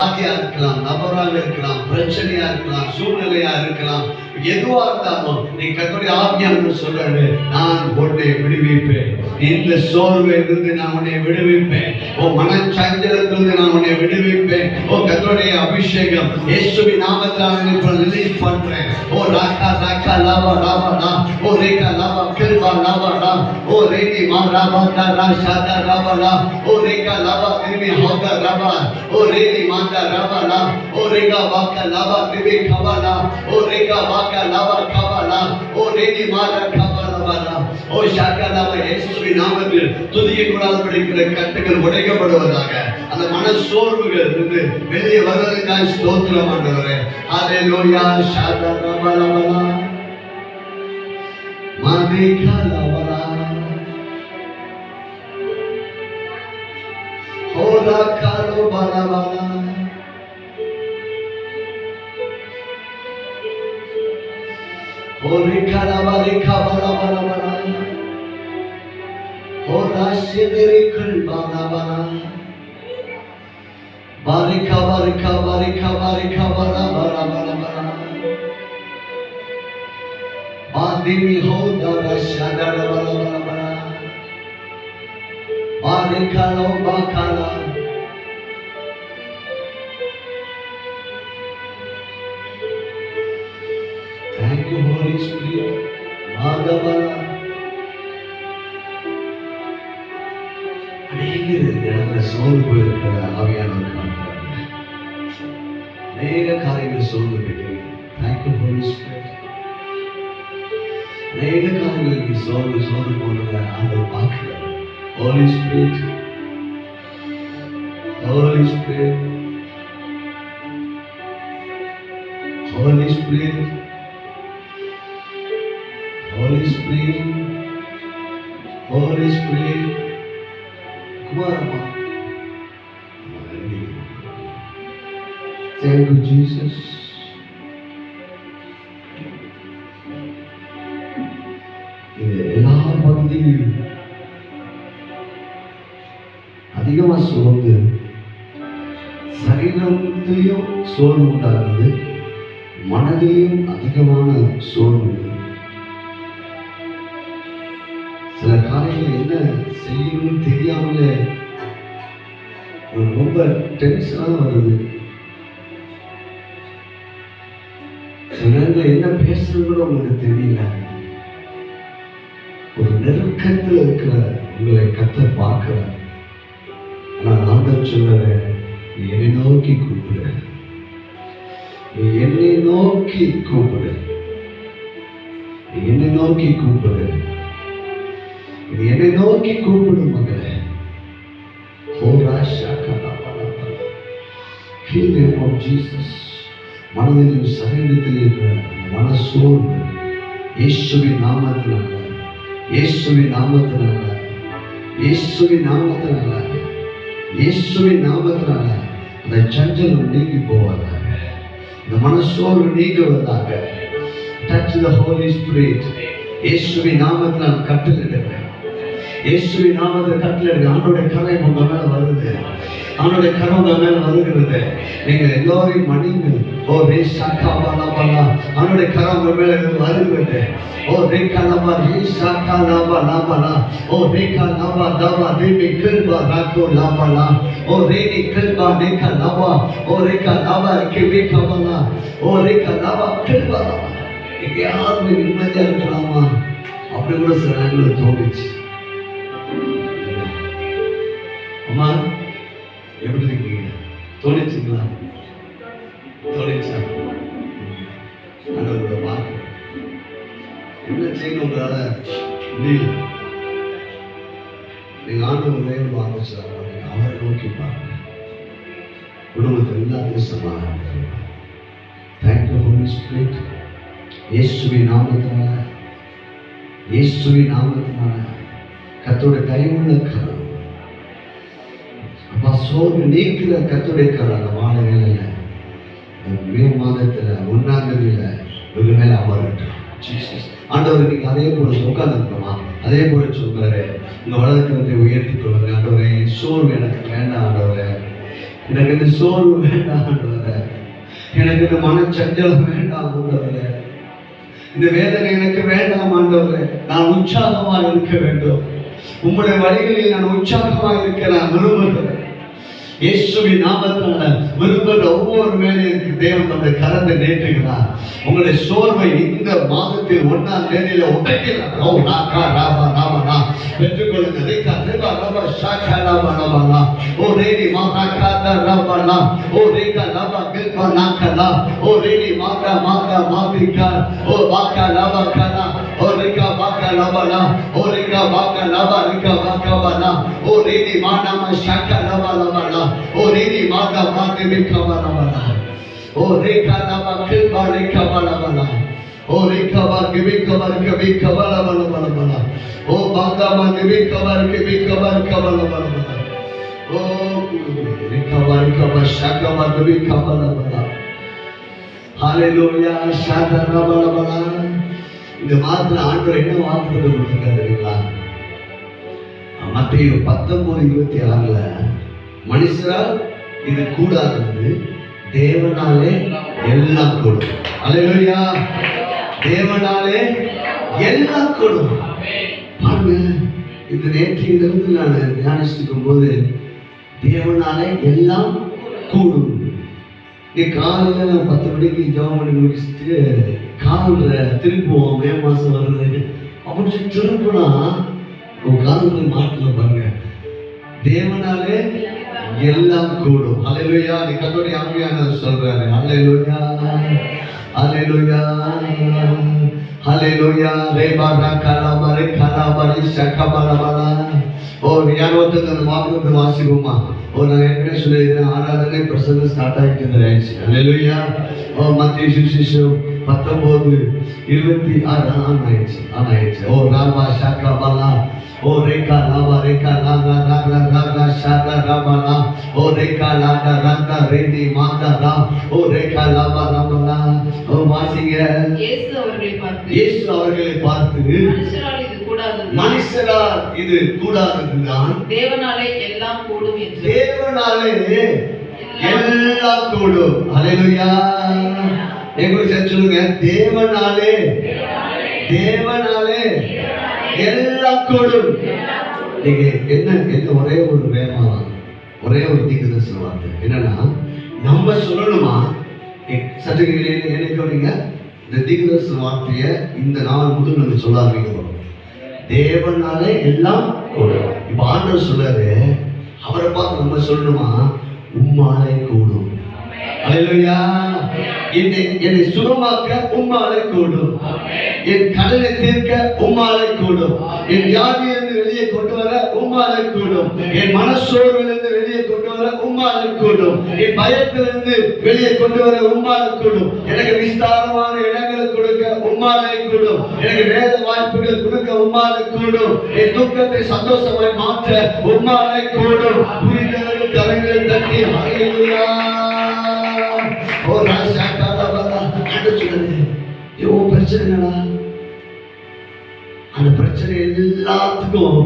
வியாதியா இருக்கலாம், நபராக இருக்கலாம், பிரச்சனையா இருக்கலாம், சூழ்நிலையா இருக்கலாம், எதுவா இருந்தாலும் நீ கர்த்தருடைய ஆவியானவர் சொல்றாரு, நான் உன்னை விடுவிப்பேன். இந்த சோர்விலிருந்து நான் உன்னை விடுவிப்பேன். மனச்சஞ்சலத்திலிருந்து நான் உன்னை விடுவிப்பேன். கர்த்தருடைய அபிஷேகம் இயேசுவின் நாமத்தினால இப்ப ரிலீஸ் பண்றேன். ராக்கா ராக்கா லாவா லாவா லா, ரேகா லாவா கிருபா லாவா லா, ரேகி மா ராபா ரா ஷாதா ராபா லா, ரேகா லாவா திருமி ஹோதா ராபா, ரேகி மாதா ராபா லா, ரேகா வாக்கா லாவா திருமி கவா லா, ரேகா வாக்கா லாவா கவா லா, ரேகி மாதா கவா லாவா லா, ஷாக்கா லாவா. இயேசுவின் நாமத்தில் துதிக்கக்கூடாது படிக்கிற கட்டுகள் உடைக்கப்படுவதாக. அந்த மன சோர்வுகள் இருந்து வெளியே வருவதற்காக ஸ்தோத்திரம் ஆண்டவரே. ஹல்லேலூயா. ஷாதா ராபா லாவா லா, மாதேகா லாவா லா, ஹோலா காலோ பாலா பாலா, ஹோரி காலா பாலி காபாலா பாலா பாலா, ஹோலா சிதரி கல் பாலா பாலா, பாரிகா பாரிகா பாரிகா பாரிகா பாலா பாலா பாலா பாலா, பாதிமி ஹோதா ரஷாதா பாலா பாலா பாலா, பாரிகா லோ பாகாலா. Thank you, Holy Spirit. Madhavana. அநேக சோர்வு இருக்கிற ஆவியானவர் காண்கிறார்கள். அநேக காரியங்கள் சோர்வு இருக்கு. Thank you, Holy Spirit. அநேக காரியங்களுக்கு சோர்வு போடுற ஆண்டவர் பார்க்கிறார். Holy Spirit, Holy Spirit, Holy Spirit, Holy Spirit, Holy Spirit. Kumarama. Thank you, Jesus. இது எல்லா பகுதியிலும் அதிகமா சோர்ந்து சரீரத்திலையும் சோர்வு உண்டாகுது, மனதிலையும் அதிகமான சோர்வு. சில காரியங்கள் என்ன செய்யணும்னு தெரியாமலே ரொம்ப டென்ஷனா வருது. சில நேரங்கள் என்ன பேசுறது உங்களுக்கு தெரியல. ஒரு நெருக்கத்தில் இருக்கிற உங்களை கர்த்தர் பார்க்கிறார். நான் ஆண்டவர் சொல்றேன், நீ என்னை நோக்கி கூப்பிடு, நீ என்னை நோக்கி கூப்பிடு, நீ என்னை நோக்கி கூப்பிடு, நீ என்னை நோக்கி கூப்பிடு மகளே. மனதிலும் சரீரத்தில் இருக்கிற மனசோர்வு இயேசுவின் நாமத்தினால, இயேசுவின் நாமத்தினால, இயேசுவின் நாமத்தினால, இயேசுவின் நாமத்தினால அந்த சஞ்சலம் நீங்கி போவதாக, இந்த மனசோர்வு நீங்குவதாக. Touch the Holy Spirit. இயேசுவின் நாமத்தினால் கட்டளையிடுகிறேன். இயேசுவின் நாமத்தில் கட்டளையிடுங்க. ஆண்டோடைய கரம் உங்க மேல வருது, ஆண்டோடைய கரம் உங்க மேல வருகிறது. நீங்க எல்லோரையும் மணிங்கள். ஆண்டோடைய கரம் உங்க மேல வருகிறது. ரேகா லபா ரேஷாகா லபா லபா, ரேகா லபா லபா தேவி கிருபா ராகோ லபா, ரேனி கிருபா ரேகா லபா, ரேகா லபா கேவி கபலா, ரேகா லபா கிருபா. எங்கேயாவது நிம்மதியா இருக்கலாமா? அப்படி கூட சில நேரங்கள் தோணுச்சு. அம்மா எப்படி இருக்கீங்க? தோணுச்சுங்களா? தோணுச்சா? ஆண்டவரோட பார்க்க என்ன செய்யணும் உங்களால முடியல. நீங்க ஆண்டவரே பார்க்க அவரை நோக்கி பாருங்க. குடும்பத்தில் எல்லாத்தையும் சமாளிக்க. Thank you Holy Spirit. இயேசுவின் நாமத்தினால, இயேசுவின் நாமத்தினால கர்த்தருடைய கையுள்ள கரம், அப்பா சோர்வு நீக்கிற கர்த்தருடைய கரம் அந்த வாழ வேலையில மே மாதத்துல 1ஆம் தேதியில உங்க மேல அமரட்டும். ஆண்டவர் நீங்க அதே போல உட்கார்ந்துருக்கணுமா? அதே போல சொல்றாரு, உங்க வலது கரத்தை உயர்த்தி கொள்ளுங்க. ஆண்டவரே சோர்வு எனக்கு வேண்டாம் ஆண்டவரே, எனக்கு இந்த சோர்வு வேண்டாம் ஆண்டவரே, எனக்கு இந்த மனச்சஞ்சலம் வேண்டாம் ஆண்டவரே, இந்த வேதனை எனக்கு வேண்டாம் ஆண்டவரே. நான் உற்சாகமாக இருக்க வேண்டும். உம்முடைய வழிகளில் நான் உற்சாகமாக இருக்க நான் விரும்புகிறேன். இயேசுவின் நாமத்தினால விரும்புகிற ஒவ்வொரு மேலையும் தேவன் தம்முடைய கரத்தை நீட்டுகிறார். உங்களுடைய சோர்வை இந்த மாதத்தில் 1ஆம் தேதியில உடைக்கிறார். பெற்றுக்கொள்ளுங்கள். ஓ ரேடி மாதா காதா ரபலா, ஓ ரேகா லபா கில்பா நாகலா, ஓ ரேடி மாதா மாதா மாதிகா, ஓ வாகா லபா கலா, ஓ ரேகா வாகா லபலா, ஓ ரேகா வாகா லபா ரேகா வாகா பலா, ஓ ரேடி மானாமா ஷாகா லபா லபலா, ஓ ரேடி மாதா மாதே ரேகா லபலா, ஓ ரேகா லபா கில்பா ரேகா லபலா, ஓ ரேகா வா கிபி கவர் கபி கவல பல பல பல, ஓ பாதா மா கிபி கவர் கபி கவர் கவல பல பல, ஓ ரேகா வா ரேகா வா ஷாகா வா கிபி கவல பல. ஹalleluya ஷாதா பல பல. இந்த மாதத்துல ஆண்டவர் என்ன வாக்குத்தத்தம் கொடுத்திருக்காரு தெரியுங்களா? மத்தேயு 19:26ல மனுஷரால் இது கூடாதது, தேவனாலே எல்லாம் கூடும். ஹalleluya. தேவனாலே எல்லாம் கூடும். பாருங்க, இந்த நேற்றிலிருந்து நான் தியானிச்சிருக்கும் போது தேவனாலே எல்லாம் கூடும். காலையில நான் 10 மணிக்கு ஜெபம் பண்ணி முடிச்சுட்டு காலில் திரும்புவோம், மே மாசம் வருது அப்படின்னு சொல்லி திரும்பினா காலத்தில் மாட்டல பாருங்க, தேவனாலே எல்லாம் கூடும். ஹல்லேலூயா. நீ கர்த்தருடைய ஆவியானவர் சொல்றாரு. ஹல்லேலூயா ஹல்லேலூயா ஹல்லேலூயா. ரேபாரா கலாபா ரே கலாபா ரே ஷகபலபலா. ஓ ஞானவத்தன வாக்குத்த வாசிக்குமா? ஓ நான் ஏற்கனவே சொல்லியிருக்கேன், ஆராதனை பிரசங்கம் ஸ்டார்ட் ஆகிட்டு இருந்துச்சு. ஹல்லேலூயா. ஓ மத்தேயு சுவிசேஷம் 19:26 ஆனாயிடுச்சு. ஓ ராபா ஷகபலா, ஓ ரேகா லாபா ரேகா லாகா ராகா ராகா ஷாகா ராபலா, ஓ ரேகா லாகா ராகா ரேதி மாதா ரா, ஓ ரேகா லாபா ராபலா. ஓ வாசிங்க. இயேசு அவர்களை பார்த்து மனுஷரால் இது கூடாததுதான், தேவனாலே எல்லாம் கூடும் என்று. தேவனாலே எல்லாம் கூடும். ஹல்லேலூயா. எங்களுக்கு சொல்லுங்க, தேவனாலே தேவனாலே எல்லாம் கூடும். நீங்க என்ன ஒரே ஒரு வேமா, ஒரே ஒரு தீர்க்கதரிசன வார்த்தை என்னன்னா, நம்ம சொல்லணுமா? சத்துக்கு என்ன கேட்டீங்க? இந்த தீர்க்கதரிசன வார்த்தையை இந்த நாள் முழு நம்ம சொல்ல ஆரம்பிக்கிறோம். தேவனாலே எல்லாம் கூடும். இப்ப ஆண்டவர் சொல்றாரு, அவரை பார்த்து நம்ம சொல்லணுமா? உம்மாலே கூடும். ஹல்லேலூயா. என்னை சுகமாக்க உம்மாலே கூடும். என் கடனை தீர்க்க உம்மாலே கூடும். என் வியாதியிலிருந்து வெளியே கொண்டு வர உம்மாலே கூடும். என் மனசோர்விலிருந்து வெளியே கொண்டு வர உம்மாலே கூடும். என் பயத்திலிருந்து வெளியே கொண்டு வர உம்மாலே கூடும். எனக்கு விஸ்தாரமான இடங்களை கொடுக்க உம்மாலே கூடும். எனக்கு வேத வாய்ப்புகள் கொடுக்க உம்மாலே கூடும். என் துக்கத்தை சந்தோஷமாய் மாற்ற உம்மாலே கூடும். புரிந்தவர்கள் கரங்களை தட்டி ஹல்லேலூயா. ஓ ராஜா காலபலா. பிரச்சனைகளா? அந்த பிரச்சனை எல்லாத்துக்கும்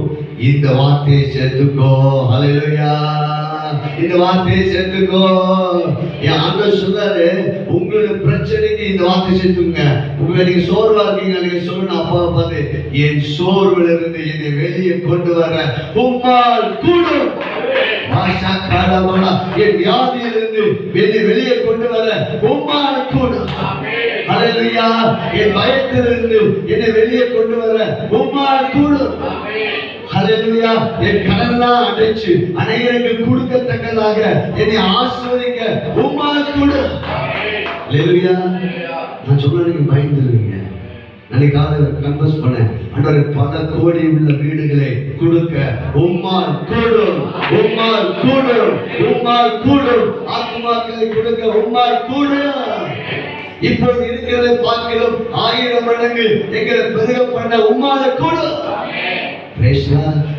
இந்த வார்த்தையை சேர்த்துக்கோ. ஹல்லேலூயா. இந்த வார்த்தையை சேர்த்துக்கோ. என் ஆண்டவர் சொல்றாரு, உங்களுடைய பிரச்சனைக்கு இந்த வார்த்தை சேர்த்துங்க. நீங்க சோர்வா இருக்கீங்க, நீங்க சொல்லணும், அப்பா பார்த்து, என் சோர்வுல இருந்து என்னை வெளியே கொண்டு வர உம்மால் கூடும். என் வியாதியிலிருந்து என்னை வெளியே கொண்டு வர உம்மால் கூடும். ஹல்லேலூயா. என் பயத்திலிருந்து என்னை வெளியே கொண்டு வர உம்மால் கூடும். ஹல்லேலூயா. என் கடனெல்லாம் அடைச்சு அநேகருக்கு கொடுக்கத்தக்கதாக என்னை ஆசீர்வதிக்க உம்மால் கூடும். ஹல்லேலூயா. நான் சொன்னா நீங்க பயந்துருவீங்க. நாளைக்கு காலையில் கன்வெர்ஸ் பண்ணேன், ஆண்டவரே பல கோடி உள்ள வீடுகளை கொடுக்க உம்மால் கூடும். உம்மால் கூடும். உம்மால் கூடும். ஆத்துமாக்களை கொடுக்க உம்மால் கூடும். இப்போது இருக்கிறதை பார்க்கிறோம் 1000 மடங்கு எங்களை பெருக பண்ண உம்மால கூடும்.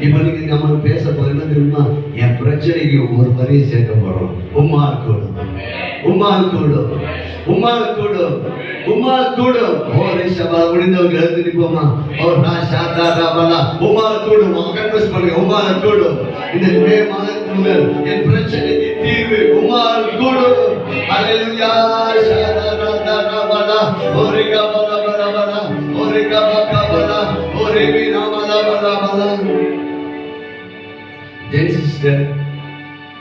இப்ப நீங்க நம்ம பேச போறீங்க தெரியுமா? என் பிரச்சனைக்கு ஒரு வரியை சேர்க்க போறோம். உம்மால் கூடும். உம்மால் கூடும். உம்மால் கூடும். உம்மால் கூடும். ஓ ரிஷபா முடிந்தவங்க எழுந்து நிற்போமா? ஓ ராஷாதா ராபலா. உம்மால் கூடும். கன்வெர்ஸ் பண்ணுங்க. உம்மால் கூடும். இந்த மே மாதத்துக்கு என் பிரச்சனைக்கு தீர்வு உம்மால் கூடும். ஹல்லேலூயா. ஷரரரரபலா ஒரு கபலபலபலா ஒரு கபகபலா ஒரு வினமலபலபலா. ஜென் சிஸ்டர்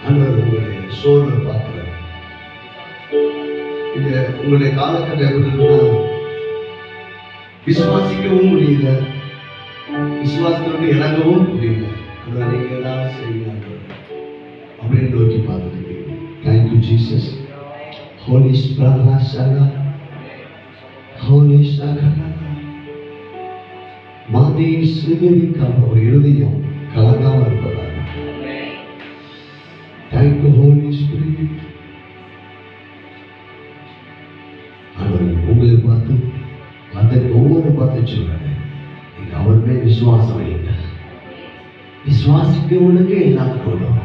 ஆண்டவர் உங்களுடைய சோர்வை பார்க்கிறார். இது உங்களுடைய காலகட்டம் எப்படி இருக்குன்னா, விசுவாசிக்கவும் முடியல, விசுவாசத்தோடு இறங்கவும் முடியல. நீங்க ஏதாவது செய்யுங்க அப்படின்னு நோக்கி பார்த்துருக்கீங்க. Thank you Jesus. Holy Spirit holy மாதி சிறுவிக்காம ஒரு இருதயம் கலங்காம இருப்பதாக. Thank you Holy Spirit. உங்களை பார்த்து அதற்கு ஒவ்வொரு பார்த்து சொல்றாங்க, நீங்க அவருமே விசுவாசம் வைங்க. விசுவாசிக்கவனுக்கு எல்லாம் கூடும்.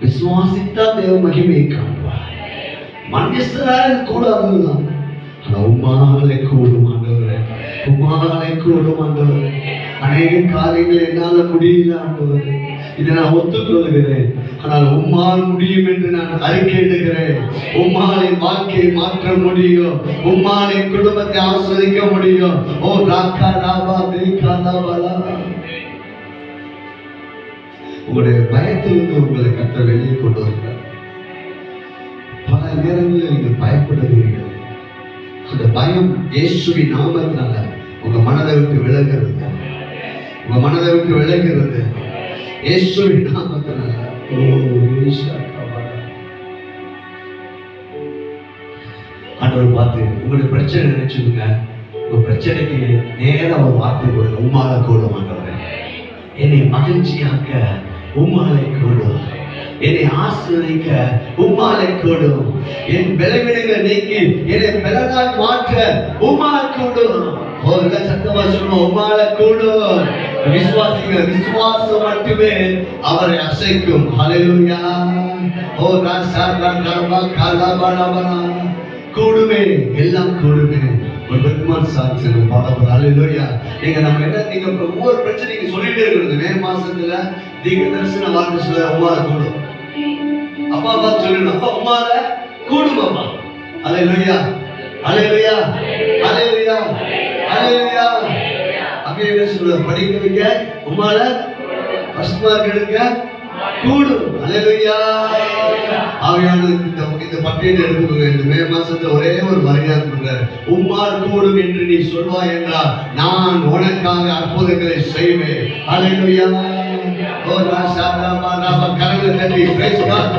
விசுவாசித்தா தேவ மகிமையை காண்பார். மனுஷரால் கூடாதுதான், ஆனா உம்மாலே கூடும் ஆண்டவரே, உம்மாலே கூடும் ஆண்டவரே. அநேக காரியங்கள் என்னால முடியல ஆண்டவரே, இதை நான் ஒத்துக்கொள்கிறேன். ஆனால் உம்மால் முடியும் என்று நான் அறிக்கையிடுகிறேன். உம்மால் என் வாழ்க்கையை மாற்ற முடியும். உம்மால் என் குடும்பத்தை ஆஸ்வதிக்க முடியும். ஓ ராக்கா ராபா தேக்கா ராபாலா. உங்களுடைய பயத்திலிருந்து உங்களை கர்த்தர் வெளியே கொண்டு வருகிறார். பல நேரங்களில் நீங்கள் பயப்படுகிறீர்கள். அந்த பயம் இயேசுவின் நாமத்தினால உங்க மனதை விட்டு விலகிறது. உங்க மனதை விட்டு விலகிறது இயேசுவின் நாமத்தினால. ஆண்டவர் பார்த்து உங்களுடைய பிரச்சனை நினைச்சுங்க. உங்க பிரச்சனைக்கு நேரம் ஒரு வார்த்தை கொடுங்க. உம்மால கூடும் ஆண்டவரே, என்னை மகிழ்ச்சியாக்க உம்மாலை கூடும், என்னை ஆசீர்வதிக்க உம்மாலை கூடும், என் பலவீனங்களை நீக்கி என்னை பலனாய் மாற்ற உம்மாலை கூடும். ஒரு சத்தமா சொல்லுவோம், உம்மாலை கூடும். விசுவாசிகள் விசுவாசம் மட்டுமே அவரை அசைக்கும். ஹல்லேலூயா. ஓ ராசா கலபலபலா. கூடுமே, எல்லாம் கூடுமே. ஒரு பெருமாள் சாட்சி பாடப்படும். ஹல்லேலூயா. நீங்க நம்ம என்ன, நீங்க ஒவ்வொரு பிரச்சனைக்கு சொல்லிட்டே இருக்கிறது. மே மாசத்துல தீர்க்க தரிசன வார்த்தை சொல்ல உம்மால கூடும். அப்பா அப்பா சொல்லணும், அப்பா உம்மால கூடும் அப்பா. ஹல்லேலூயா, ஹல்லேலூயா, ஹல்லேலூயா, ஹல்லேலூயா. அப்படியே என்ன சொல்ற, படிக்க வைக்க உம்மால ஃபர்ஸ்ட் மார்க் எடுக்க கூடும். ஹல்லேலூயா. ஆவியானவர் இந்த பட்டியலை எடுத்துக்கோங்க. இந்த மே மாசத்துல ஒரே ஒரு மரியாதை கொடுக்கிறார். உம்மால் கூடும் என்று நீ சொல்வாய் என்றால் நான் உனக்காக அற்புதங்களை செய்வேன். ஹல்லேலூயா. ஓ ராசா ராபா ராபா. கரங்களை தட்டி பிரைஸ் காட்.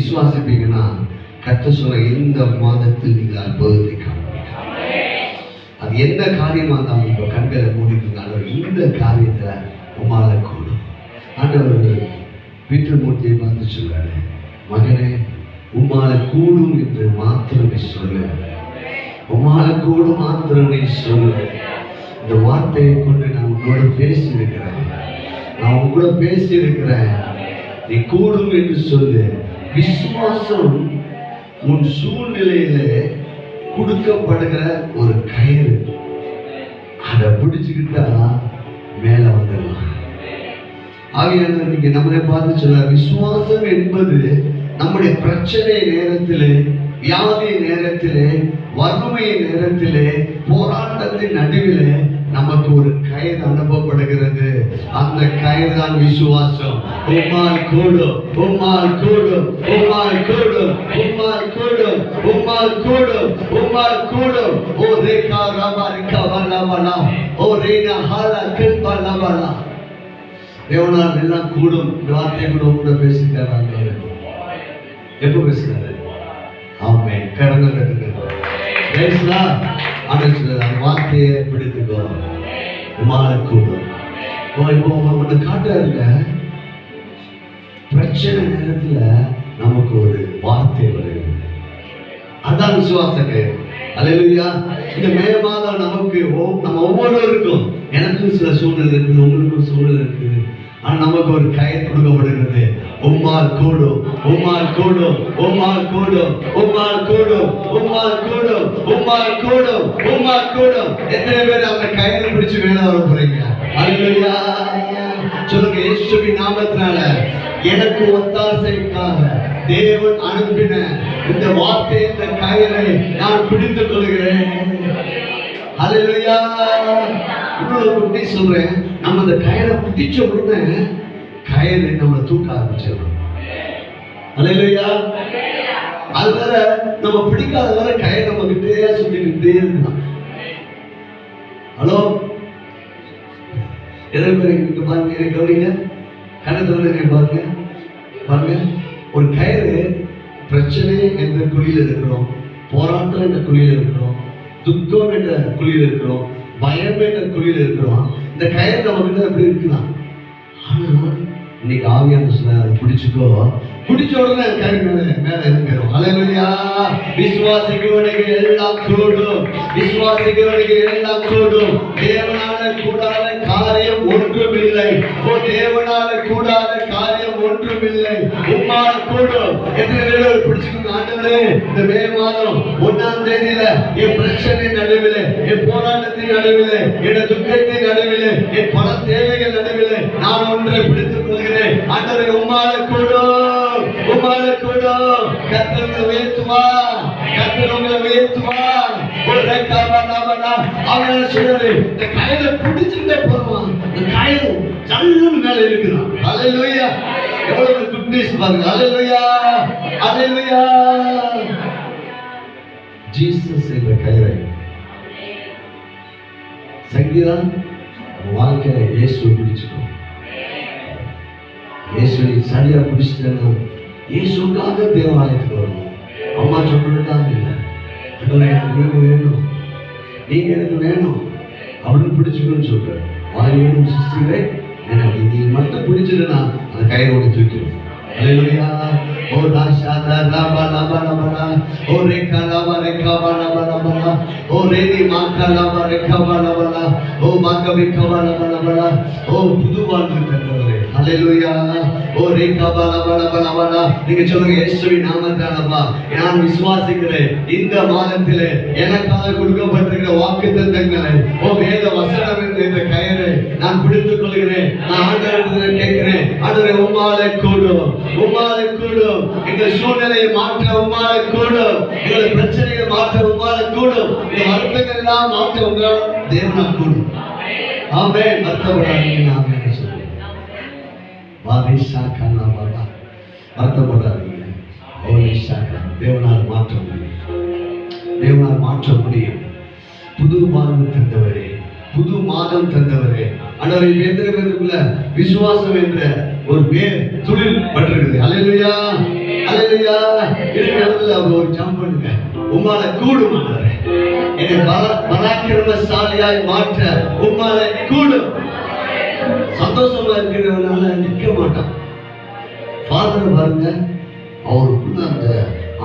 விசுவாசிப்பீங்கன்னா கர்த்தர் சொல்ற இந்த மாதத்தில் நீங்கள் அற்புதத்தை காண்பீங்க. அது என்ன காரியமா இருந்தாலும் இப்போ கண்களை மூடிட்டு இந்த காரியத்துல உமால கூடும். ஆண்டவர் பீட்டர்மூர்த்தியை பார்த்து சொல்றாரு, மகனே உமால கூடும் என்று மாத்திரமே சொல்லு, உமால கூடும் மாத்திரமே சொல்லு. இந்த வார்த்தையை கொண்டு நான் உங்களோட பேசி இருக்கிறேன், நான் உங்களோட பேசி இருக்கிறேன். நீ கூடும் என்று சொல்லு. விசுவாசம் உன் சூழ்நிலையில கொடுக்கப்படுகிற ஒரு கயிறு, அதை பிடிச்சுக்கிட்டா மேல வந்துடலாம். ஆகையால நீங்க நம்மளை பார்த்து சொல்ல, விசுவாசம் என்பது நம்முடைய பிரச்சனை நேரத்திலே, வியாதி நேரத்திலே, வறுமை நேரத்திலே, போராட்டத்தின் நடுவிலே நமக்கு ஒரு கயிறு அனுப்பப்படுகிறது. அந்த கயிறு தான் விசுவாசம். உம்மால் கூடும், உம்மால் கூடும், உம்மால் கூடும், உம்மால் கூடும், உம்மால் கூடும், உம்மால் கூடும். ஓ ரேகா ராமா ரேகா வல்லவலா, ஓ ரேனா ஹாலா கில்பா லவலா. தேவனால் எல்லாம் கூடும். இந்த வார்த்தையை கூட பேசிட்டாரு. எப்போ பேசுறாரு? ஆமென். கடந்து பேசலாம். அந்த வார்த்தையை பிடித்துக்கோ. உம்மால கூடும். இப்போ ஒன்று காட்டுறாருங்க, பிரச்சனை நேரத்துல நமக்கு ஒரு வார்த்தை வருது. அதான் விசுவாசங்க. அல்லேலூயா. இந்த மே மாதம் நமக்கு நம்ம ஒவ்வொருவருக்கும், எனக்கும் சில சூழ்நிலை இருக்குது, உங்களுக்கும் சூழ்நிலை இருக்குது. ஆனா நமக்கு ஒரு கயிறு கொடுக்கப்படுகிறது. உம்மால் கூடும், உம்மால் கூடும், உம்மால் கூடும், உம்மால் கூடும், உம்மால் கூடும், உம்மால் கூடும், உம்மால் கூடும். எத்தனை பேர் அந்த கயிறு பிடிச்சு மேல வர போறீங்க? அல்லேலூயா. சொல்லுங்க, இயேசுவின் நாமத்தினால எனக்கு ஒத்தாசைக்காக தேவன் அனுப்பின இந்த வார்த்தை, இந்த கயிறை நான் பிடித்துக் கொள்கிறேன். அல்லேலூயா. இன்னொரு சொல்றேன், நம்ம அந்த கயிறை பிடிச்ச உடனே கயிறு நம்மளை தூக்க ஆரம்பிச்சிடணும். அல்லேலூயா. அது வேற நம்ம பிடிக்காத வேற கயிறு நம்ம கிட்டே சுத்திக்கிட்டே இருக்கலாம். ஹலோ, எதற்கு பேர் பாருங்க, எனக்கு கவனிங்க, கணக்கு பாருங்க பாருங்க. ஒரு கயிறு, பிரச்சனை என்ற குழியில் இருக்கிறோம், போராட்டம் என்ற குழியில் இருக்கிறோம், துக்கம் என்ற குழியில் இருக்கிறோம், பயம் என்ற குழியில் இருக்கிறோம். இந்த கயிறு நம்ம கிட்ட எப்படி இருக்குதான்? ஆனா இன்னைக்கு ஆவியான சொல்ல, அதை பிடிச்சுக்கோ. பிடிச்ச உடனே கயிறு மேல இருக்கிறோம். அல்லேலூயா. விசுவாசிக்கிறவனுக்கு எல்லாம் கூடும், விசுவாசிக்கிறவனுக்கு எல்லாம் கூடும். தேவனால கூடாத காரியம் ஒன்றும் இல்லை. ஓ, தேவனால கூடாத காரியம் ஒன்றும் இல்லை. உம்மால கூடும். எத்தனை பேர் பிடிச்சுக்கணும்? ஆண்டவரே, இந்த மே மாதம் 1ஆம் தேதியில என் பிரச்சனை நடுவிலே, என் போராட்டத்தின் நடுவிலே, என் துக்கத்தின் நடுவிலே, என் பல தேவைகள் நடுவிலே நான் ஒன்றை பிடித்துக் கொள்கிறேன். ஆண்டவரே, உம்மால கூடும், உம்மால கூடும். கர்த்தர் உங்களை உயர்த்துவா, கர்த்தர் உங்களை உயர்த்துவா. ஒரு ரேகாவலவலா. அவன் சொல்றாரு, இந்த கயிறை பிடிச்சிட்டே போறான், இந்த கயிறு ஜல்லுன்னு மேல இருக்குறான். அல்லேலூயா. எவ்வளவு குட் நியூஸ் பாருங்க. அல்லேலூயா, அல்லேலூயா. ஜீசஸ் என்ற கயிறை, சங்கீதம் வாழ்க்கையில இயேசு பிடிச்சுக்கோ. இயேசுவை சரியா பிடிச்சிட்டேன்னா இயேசுக்காக தேவாலயத்துக்கு வரணும். அம்மா சொல்றதுக்காக இல்லை, எனக்கு நீங்க வேணும், நீங்க எனக்கு வேணும் அப்படின்னு பிடிச்சுக்கணும்னு சொல்ற. வாரியும் சிஸ்டரே, எனக்கு நீ மட்டும் பிடிச்சிருந்தா அந்த கயிறோட தூக்கிடும். அல்லேலூயா. ஓ ராஷாதா லபா லபா லபா, ஓ ரேகா லபா ரேகா லபா லபா, ஓ ரேனி மாகா லபா ரேகா லபா, ஓ மாகவி கபா லபா லபா, ஓ புது வாழ்வு தந்தவரே. அல்லேலூயா. ஓ ரேகா லபா லபா லபா. நீங்க சொல்லுங்க, இயேசுவின் நாமத்தினாலப்பா நான் விசுவாசிக்கிறேன். இந்த மாதத்திலே எனக்காக கொடுக்கப்பட்டிருக்கிற வாக்குத்தத்தங்களை, ஓ வேத வசனம் என்ற இந்த கயிறை நான் பிடித்துக் கொள்கிறேன். நான் ஆண்டவரிடத்தில் கேட்கிறேன், ஆண்டவரே, உம்மாலே கூடும், உம்மாலே கூடும். எங்கள் சூழ்நிலையை மாற்ற உம்மாலே கூடும், எங்களுடைய பிரச்சனைகளை மாற்ற உம்மாலே கூடும், எங்கள் வருத்தங்கள் எல்லாம் மாற்ற உங்களால் தேவனால் கூடும். ஆமென். வருத்தப்படாதீங்க. ஆமென் சொல்லு. வாரிசா கண்ணா பாபா, வருத்தப்படாதீங்க. தேவனால் மாற்ற முடியும், தேவனால் மாற்ற முடியும். புது வாழ்வு தந்தவரே, புது மாதம் தந்தவரே. ஆண்டவரே, எத்தனை பேருக்குள்ள விசுவாசம் என்ற ஒரு வேர் துளிர் பட்டிருக்குது. அல்லேலூயா, அல்லேலூயா. இருக்கிற இடத்துல அவர் ஒரு ஜம்ப் பண்ணுங்க. உம்மால கூடும் ஆண்டவரே, என்னை பராக்கிரமசாலியாய் மாற்ற உம்மால கூடும். சந்தோஷமா இருக்கிறவனால நிற்க மாட்டான். ஃபாதர் பாருங்க, அவருக்குள்ள அந்த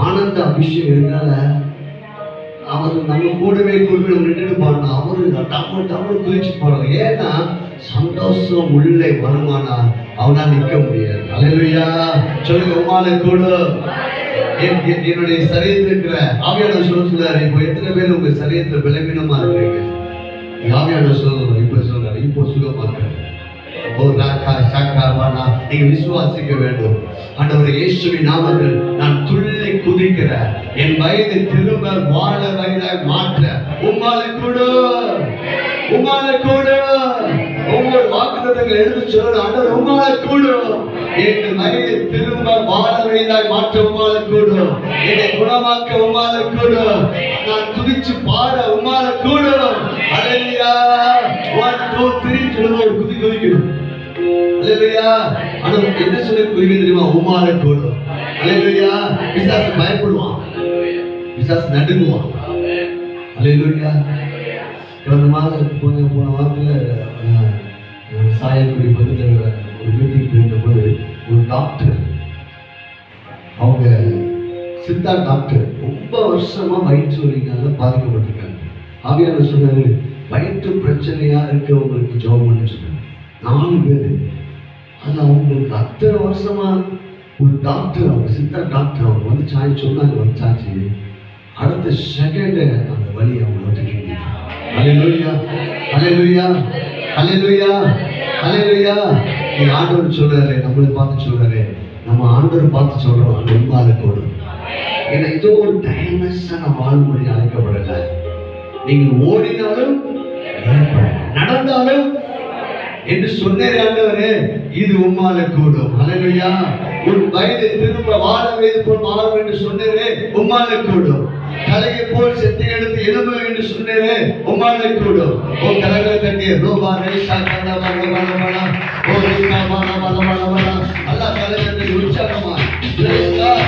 ஆனந்த அபிஷேகம் இருக்கிறனால அவர் நம்ம கூடவே நின்றுட்டு பாருங்க. அவரு டம்மு குதிச்சு போறாங்க. ஏன்னா சந்தோஷம் உள்ளே வருமானால் அவனால் நிற்க முடியாது. அல்லேலூயா சொல்லுங்க, உம்மால கூடும். என்னுடைய சரீரத்தில் இருக்கிற ஆவியானவர் சொல்றாரு, இப்போ எத்தனை பேர் உங்க சரீரத்துல பலவீனமா இருக்கிறீங்க? ஆவியானவர் சொல்றாரு, இப்போ சுகமா இருக்கிறேன். நீங்க விசுவாசிக்க வேண்டும். ஆண்டவரே இயேசுவின் நாமத்தில் நான் துள்ளி குதிக்கிற என் வயது திரும்ப வாழ வயதாய் மாற்ற உம்மால கூடும், உம்மால கூடும். ஒவ்வொரு வாக்குத்தத்தங்கள் எடுத்து சொல்ற ஆண்டவர் உம்மால கூடும். என் வயது திரும்ப வாழ வயதாய் மாற்ற உம்மால கூடும். என்னை குணமாக்க உம்மால கூடும். நான் துதிச்சு பாட உம்மால கூடும். அல்லேலூயா. 1 2 3 சொல்லுங்க, ஒரு குதி குதிக்கணும். அல்லேலூயா. ஆனா என்ன சொல்லி குதிக்க தெரியுமா? உம்மால கூடும். அல்லேலூயா. பிசாசு பயப்படுவான், பிசாசு நடுங்குவான். அல்லேலூயா. போன வாரத்துல சாயல்குடி பக்கத்துல ஒரு மீட்டிங் போயிருந்தபோது ஒரு டாக்டர், அவங்க சித்தா டாக்டர், ரொம்ப வருஷமா வயிற்று வலினால பாதிக்கப்பட்டிருக்காங்க. ஆவியானவர் சொன்னாரு, வயிற்று பிரச்சனையா இருக்கவங்களுக்கு ஜெபம் பண்ண சொன்னாங்க. 4 பேர். அது அவங்களுக்கு அத்தனை வருஷமா ஒரு டாக்டர், அவங்க சித்தா டாக்டர், அவங்க வந்து சாய் சொன்னாங்க, வந்து சாச்சு அடுத்த செகண்ட் அந்த வலி அவங்க விட்டுட்டு. அல்லேலூயா, அல்லேலூயா, அல்லேலூயா, அல்லேலூயா. நீ ஆண்டவர் சொல்றாரு, நம்மளை பார்த்து சொல்றாரு, நம்ம ஆண்டவர் பார்த்து சொல்றோம், அந்த உம்மால கூடும். ஏன்னா இதோ ஒரு டைம்லெஸ்ஸான வாழ்முறை அழைக்கப்படல. நீங்க ஓடினாலும் நடந்தாலும் என்று சொன்னேன் ஆண்டவரே, இது உம்மால கூடும். அல்லேலூயா. உன் வயது திரும்ப வாழ வயது போல் மாறும் என்று சொன்னேரே, உம்மால கூடும். தலையை போல் செத்து எடுத்து எலும்பு என்று சொன்னேரே, உம்மால கூடும். ஓ கரங்களை தட்டி ரோபா ரேஷா கண்ணா மல மல மல ஓ ரீகா மல மல மல மல அல்லாஹ் கரங்களை உற்சாகமா praise God.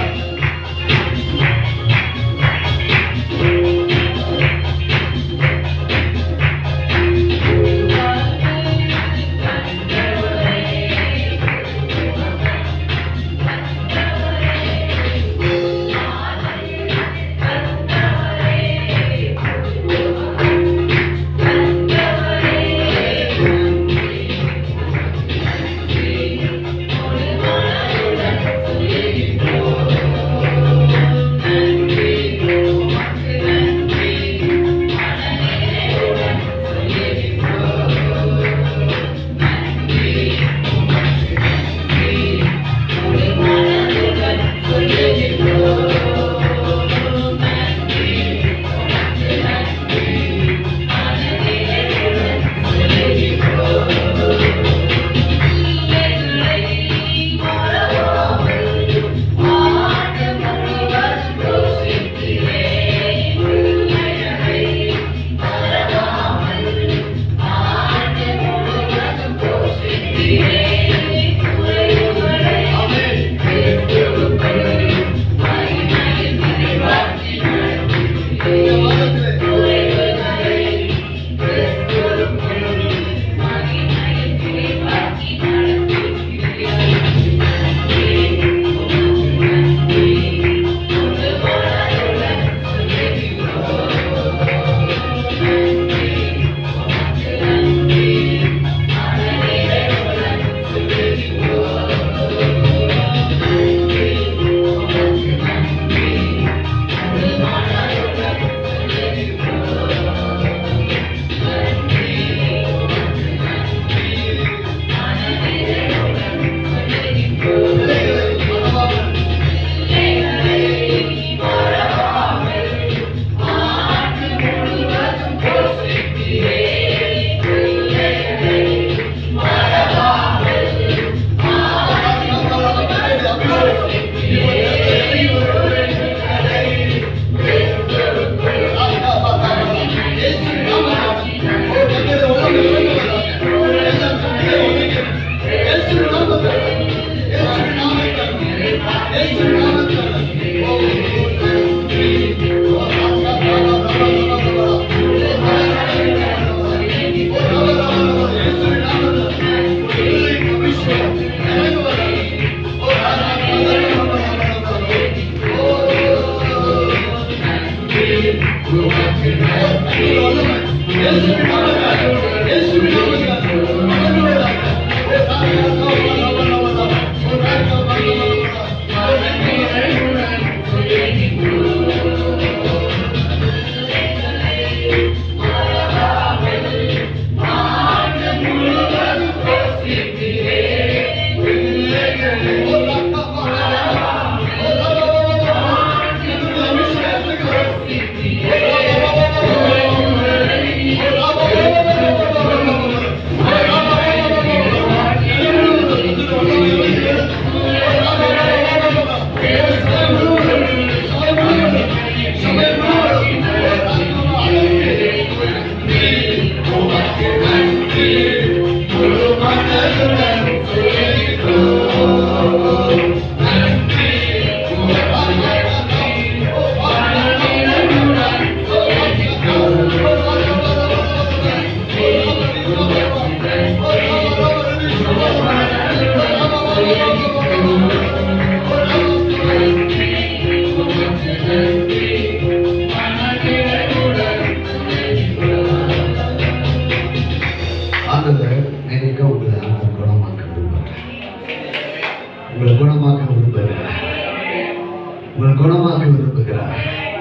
இருக்கிறார்.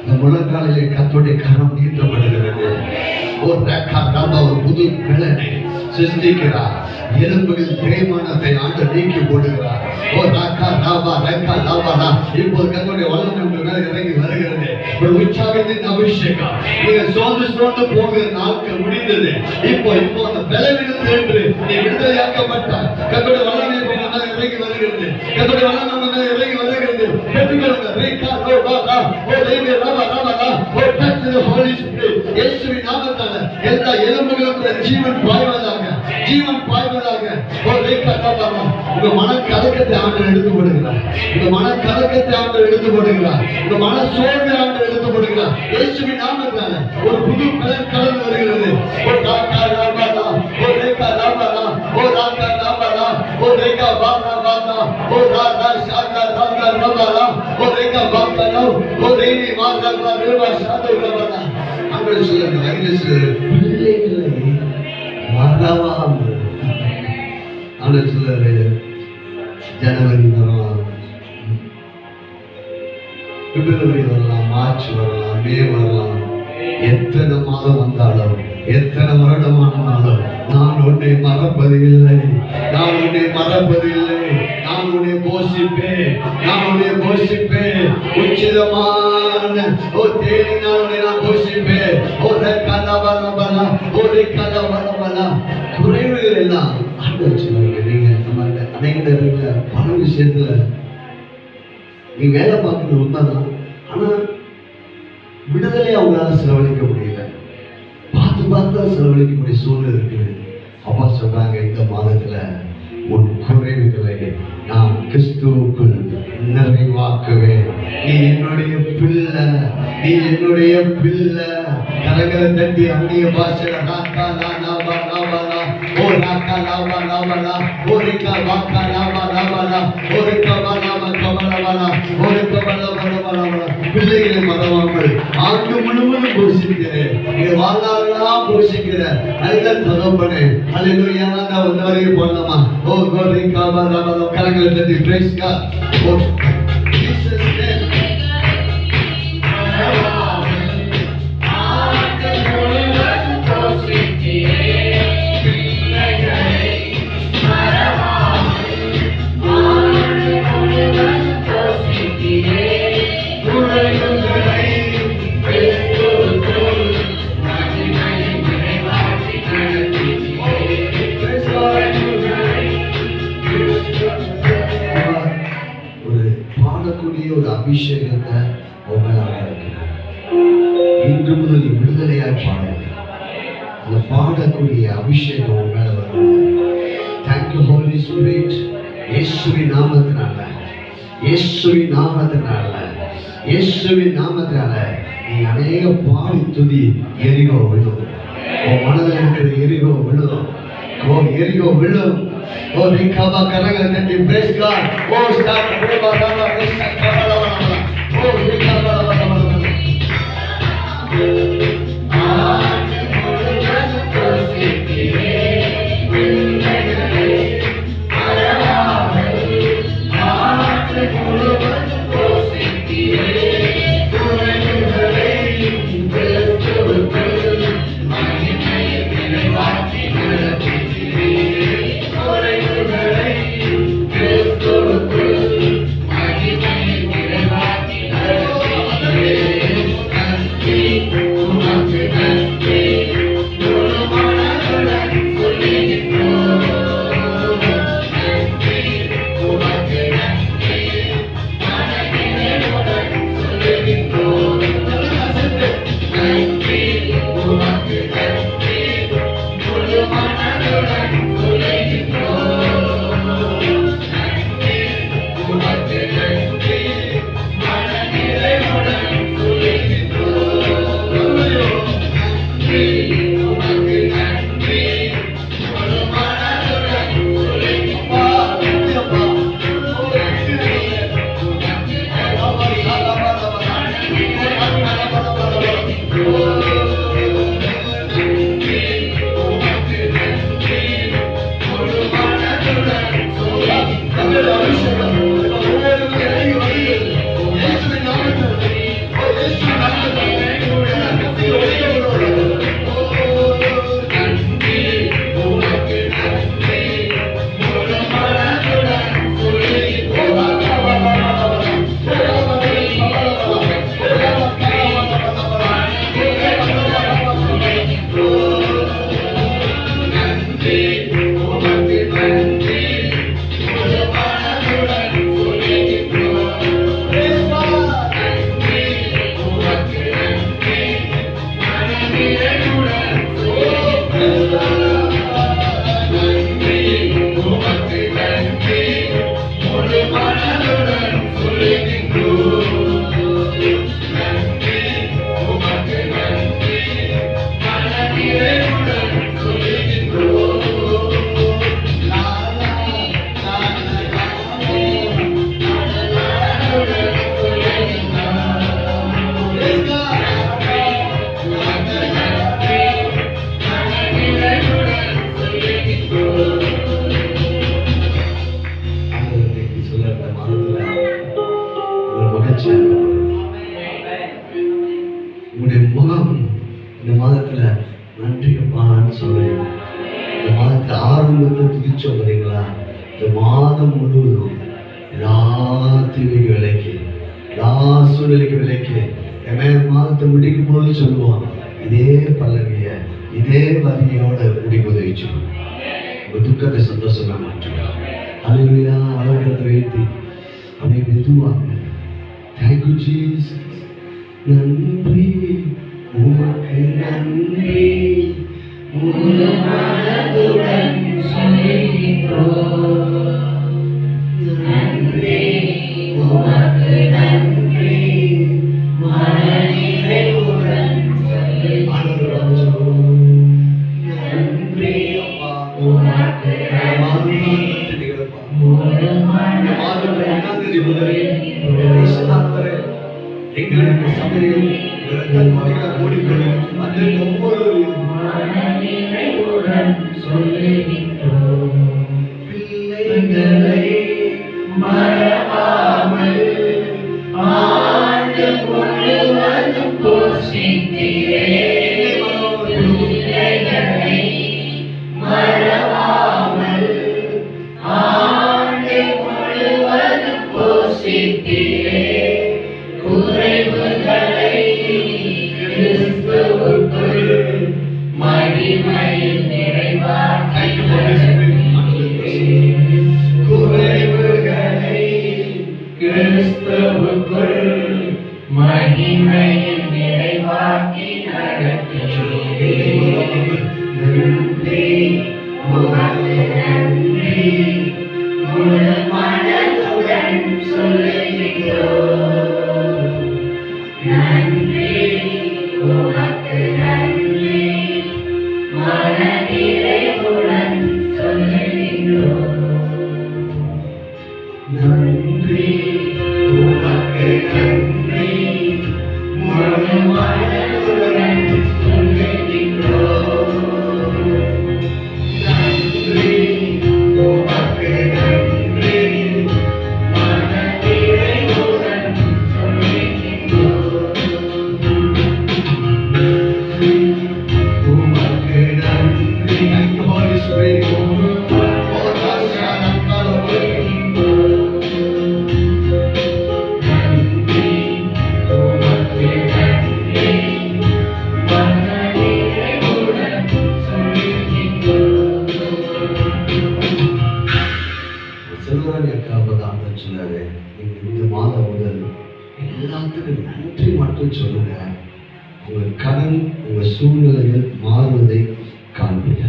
இந்த முழங்காலிலே கர்த்தருடைய கரம் நீட்டப்படுகிறது. ஒரு புது பலனை சிருஷ்டிக்கிறார். எலும்புகள் தேய்மானத்தை ஆண்டு நீக்கி போடுகிறார். இப்போது கர்த்தருடைய வல்லமை உங்கள் மேல் இறங்கி வருகிறது. ஒரு உற்சாகத்தின் அபிஷேகம். நீங்க சோர்ந்து போகிற நாட்கள் முடிந்தது. இப்போ அந்த பலவீனத்தில் என்று நீ விடுதலையாக்கப்பட்டார். கர்த்தருடைய வல்லமை உங்கள் மேல் இறங்கி வருகிறது. கர்த்தருடைய வல்லமை உங்கள் மேல் இறங்கி வருகிறது. பெற்றுக்கொள்ளுங்க. இயேசுவின் நாமத்தால எல்லா எலும்புகளுக்கும் ஜீவன் பாய்வதாக, ஜீவன் பாய்வதாக. உங்க மன கலக்கத்தை ஆண்டவர் எடுத்து போடுகிறார். உங்க மன கலக்கத்தை ஆண்டவர் எடுத்து போடுகிறார். உங்க மன சோர்வை ஆண்டவர் எடுத்து போடுகிறார். இயேசுவின் நாமத்தால ஒரு புது பலன் கலந்து வருகிறது. பிள்ளைகளை மறவாமல் ஜனவரி வரலாம், பிப்ரவரி வரலாம், மார்ச் வரலாம், மே வரலாம். எத்தனை மாதம் வந்தாலும், எத்தனை வருடமானாலும் நான் உன்னை மறப்பதில்லை, நான் உன்னை மறப்பதில்லை. நான் உன்னை போஷிப்பேன், நான் உன்னை போஷிப்பேன். உச்சிதமான தேனினால் உன்னை நான் போஷிப்பேன். ஒரு கலவரபலா, ஒரு கலவரபலா. குறைவுகள் எல்லாம் ஆண்டவர் சொல்லுவாங்க. நீங்க நம்ம அநேக நேரத்துல பல விஷயத்துல நீ வேலை பார்க்கறது உண்மைதான். ஆனா விடுதலை அவங்களால செலவழிக்க முடியல. பார்த்து செலவழிக்கக்கூடிய சூழ்நிலை இருக்குது. அப்பா சொல்றாங்க, இந்த மாதத்துல உன் குறைவுகளை நான் கிறிஸ்துவுக்குள் நிறைவாக்குவேன். நீ என்னுடைய பிள்ளை, நீ என்னுடைய பிள்ளை. கரங்களை தட்டி அந்நிய பாஷையில பிள்ளைகளை மறவாமல் ஆண்டு முழுவதும் போஷிக்கிறேன். நீங்க வாழ்நாளெல்லாம் போஷிக்கிற நல்ல தகப்பனே. அல்லேலூயா. நான் வந்தவரையும் போடலாமா? ஓ கோரி காபா ராபா. கரங்களை தட்டி praise God. Jesus name. ஒரு அபிஷேகத்தை இன்று முதல் விடுதலையாய் பாடுங்க. அந்த பாடக்கூடிய அபிஷேகம் உங்க மேல வரும். Thank you Holy Spirit. இயேசுவின் நாமத்தினால, இயேசுவின் நாமத்தினால, இயேசுவின் நாமத்தினால நீ அநேக பாடி துதி எரிகோ விழும். உன் மனதில் இருக்கிற எரிகோ விழும். ஓ எரிகோ விழும். ஓ நிக்காபா. கரங்களை தட்டி praise God. ஓ ஸ்டார்ட் பிரபா ராமா ஓ நிக்காபா Thank you. துதிச்சோம் இல்லைங்களா? இந்த மாதம் முழுவதும் எல்லா தீமைக்கு விலைக்கு, எல்லா சூழ்நிலைக்கு விலைக்கு மாதத்தை முடிக்கும் போது சொல்லுவோம், இதே பல்லவிய இதே வரியோட முடிவு உதவிச்சோம். உங்க துக்கத்தை சந்தோஷமா மாற்றுவோம். அல்லேலூயா. அவர்களை வைத்து அப்படியே மெதுவாங்க. Thank you Jesus. நன்றி உமக்கு நன்றி, முழு மனதுடன் சொல்லுகிறோம். நன்றி உமக்கு நன்றி, மனநிறைவுடன் சொல்லுகிறோம். நன்றி அப்பா உமக்கு நன்றி, முழு மனதுடன் சொல்லுகிறோம். எங்களுக்கு சபையில் ஓடிக்கொள்ளும் அந்த ஒவ்வொருவரையும் மனநிறைவுடன் சொல்லுகிறோம். பிள்ளைகளை மறவாமல் ஆண்டு முழுவதும் போஷிக்கிறேன். பிள்ளைகளை மறவாமல் ஆண்டு முழுவதும் போஷிக்கிறேன். குறைவுகளை கிறிஸ்துவுக்குள் மகிமையில் நிறைவாக்குகிறேன். குறைவுகளை கிறிஸ்துவுக்குள் மகிமையில் நிறைவாக்கி நடத்துகிறேன். நன்றி உமக்கு நன்றி, முழு மனதுடன் சொல்லுகிறோம். நன்றி உமக்கு நன்றி, மனநிறைவுடன் சொல்லுகிறோம். நன்றி உமக்கு நன்றி, முழு மனதுடன் சொல்லுகிறோம். நன்றி உமக்கு நன்றி, மனநிறைவுடன் சொல்லுகிறோம். உமக்கு நன்றி. Holy Spirit, சொன்னாரு, இந்த மாதம் முதல் எல்லாத்துக்கும் நன்றி மட்டும் சொல்லுங்க. உங்க கடன், உங்க சூழ்நிலைகள் மாறுவதை காண்பீங்க.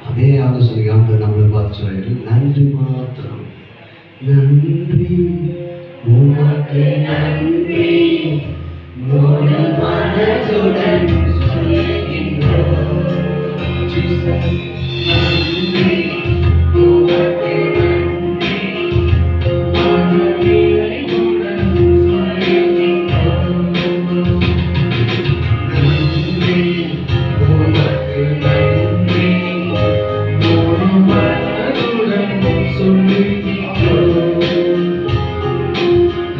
அதே ஆலோசனை நம்மளை பார்த்து சொல்றாரு, நன்றி மாத்திரம். நன்றி உமக்கு நன்றி, முழு மனதுடன் சொல்லுகின்றோம். நன்றி உமக்கு நன்றி, மனநிறைவுடன் சொல்லுகின்றோம். நன்றி உமக்கு நன்றி, முழு மனதுடன் சொல்லுகின்றோம்.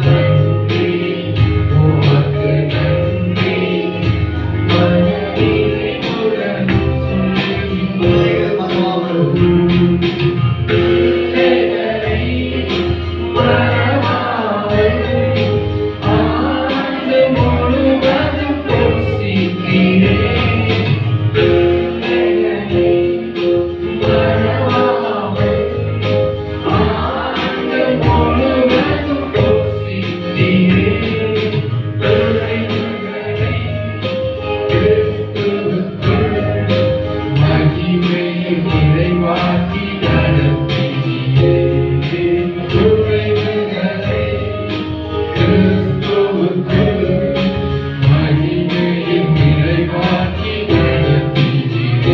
நன்றி உமக்கு நன்றி, மனநிறைவுடன் சொல்லுகின்றோம். பிள்ளைகளை மறவாமல் ஆண்டு முழுவதும் போஷிக்கிறேன். பிள்ளைகளை மறவாமல் ஆண்டு முழுவதும் போஷிக்கிறேன். பிள்ளைகளை கிறிஸ்துவுக்குள் மகிமையில் நிறைவாக்கி நடத்துகிறேன். குறைவுகளை கிறிஸ்துவுக்குள் மகிமையில் நிறைவாக்கி நடத்துகிறேன்.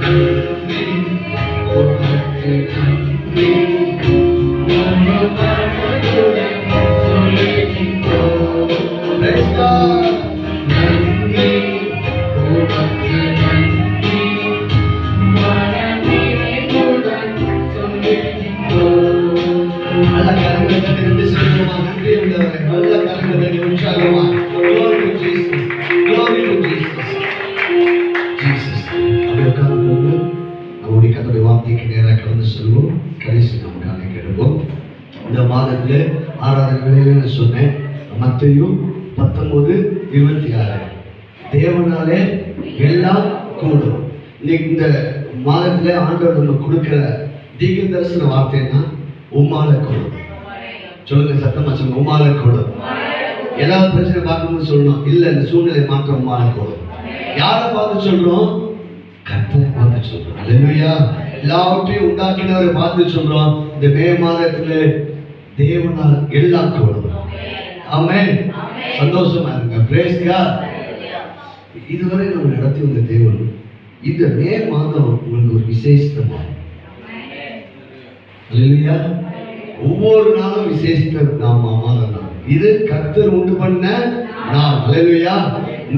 நன்றி உமக்கு நன்றி, முழு மனதுடன் சொல்லுகின்றோம். நன்றி உமக்கு நன்றி, மனநிறைவுடன் சொல்லுகின்றோம். நல்ல கரங்களை தட்டி சொல்லுமா, நன்றி உள்ளவரே. நல்ல கரங்களை தட்டி உற்சாகமா. Glory to Jesus. Glory to Jesus. Jesus. அப்படியே உட்கார்ந்து நம்முடைய கர்த்தருடைய வார்த்தை வார்த்தைக்கு நேராக கடந்து செல்வோம். கடைசி நமக்கு அன்னைக்கு எடுப்போம். இந்த மாதத்தில் 6வது வேளையில நான் சொன்னேன், மத்தேயு 19:26 தேவனாலே எல்லாம் கூடும். இன்னைக்கு இந்த மாதத்துல ஆண்டவர் நம்ம கொடுக்கிற தீர்க்க தரிசன வார்த்தைன்னா உம்மால கூடும். சொல்லுங்க, சத்தமா சொல்லுங்க, உம்மால கூடும். ஏதாவது பிரச்சனை பார்க்கும்போது சொல்லணும், இல்ல இந்த சூழ்நிலை மாற்றம் உம்மால கூடும். யாரை பார்த்து சொல்றோம்? கர்த்தரை பார்த்து சொல்றோம். அல்லேலூயா. எல்லாவற்றையும் உண்டாக்கினவரை பார்த்து சொல்றோம். இந்த மே மாதத்துல தேவனால் எல்லாம் கூடும். ஆமென். சந்தோஷமா இருங்க. Praise God. இதுவரை நம்ம நடத்தி வந்த தேவன் இந்த மே மாதம் உங்களுக்கு ஒரு விசேஷமா, அல்லேலூயா, ஒவ்வொரு நாளும் விசேஷித்த மாதம் தான் இது. கர்த்தர் உண்டு பண்ண நாள். அல்லேலூயா.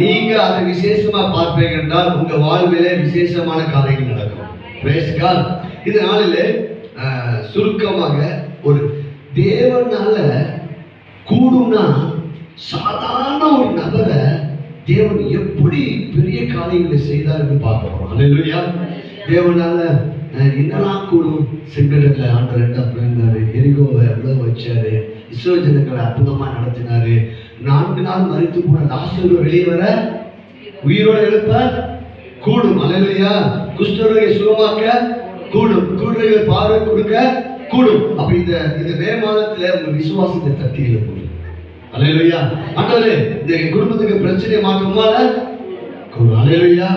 நீங்க அதை விசேஷமா பார்ப்பீங்க என்றால் உங்க வாழ்விலே விசேஷமான காரியங்கள் நடக்கும். Praise God. இது நாளிலே சுருக்கமாக ஒரு தேவனால கூடும்னா சாதாரண ஒரு நபரை தேவன் எப்படி பெரிய காரியங்களை செய்தார் என்று பார்க்க போறோம். அல்லேலூயா. தேவனால என்னெல்லாம் கூடும்? செங்கடல்ல ஆண்டவர் என்ன பிறந்தாரு, எரிகோவை எவ்வளவு வச்சாரு, இஸ்ரவேல் ஜனங்களை அற்புதமா நடத்தினாரு. 4 நாள் மரித்து போன லாசரு வெளியே வர உயிரோட எழுப்ப கூடும். அல்லேலூயா. குஷ்டரோகியை சுகமாக்க கூடும். குருடர்களை பார்வை கொடுக்க கூடும். அப்ப இந்த மே மாதத்துல உங்க விசுவாசத்தை தட்டி எழுப்பும். அல்லேலூயா. ஆண்டவரே, இந்த குடும்பத்துக்கு பிரச்சனை மாற்றமால கூடும். அல்லேலூயா.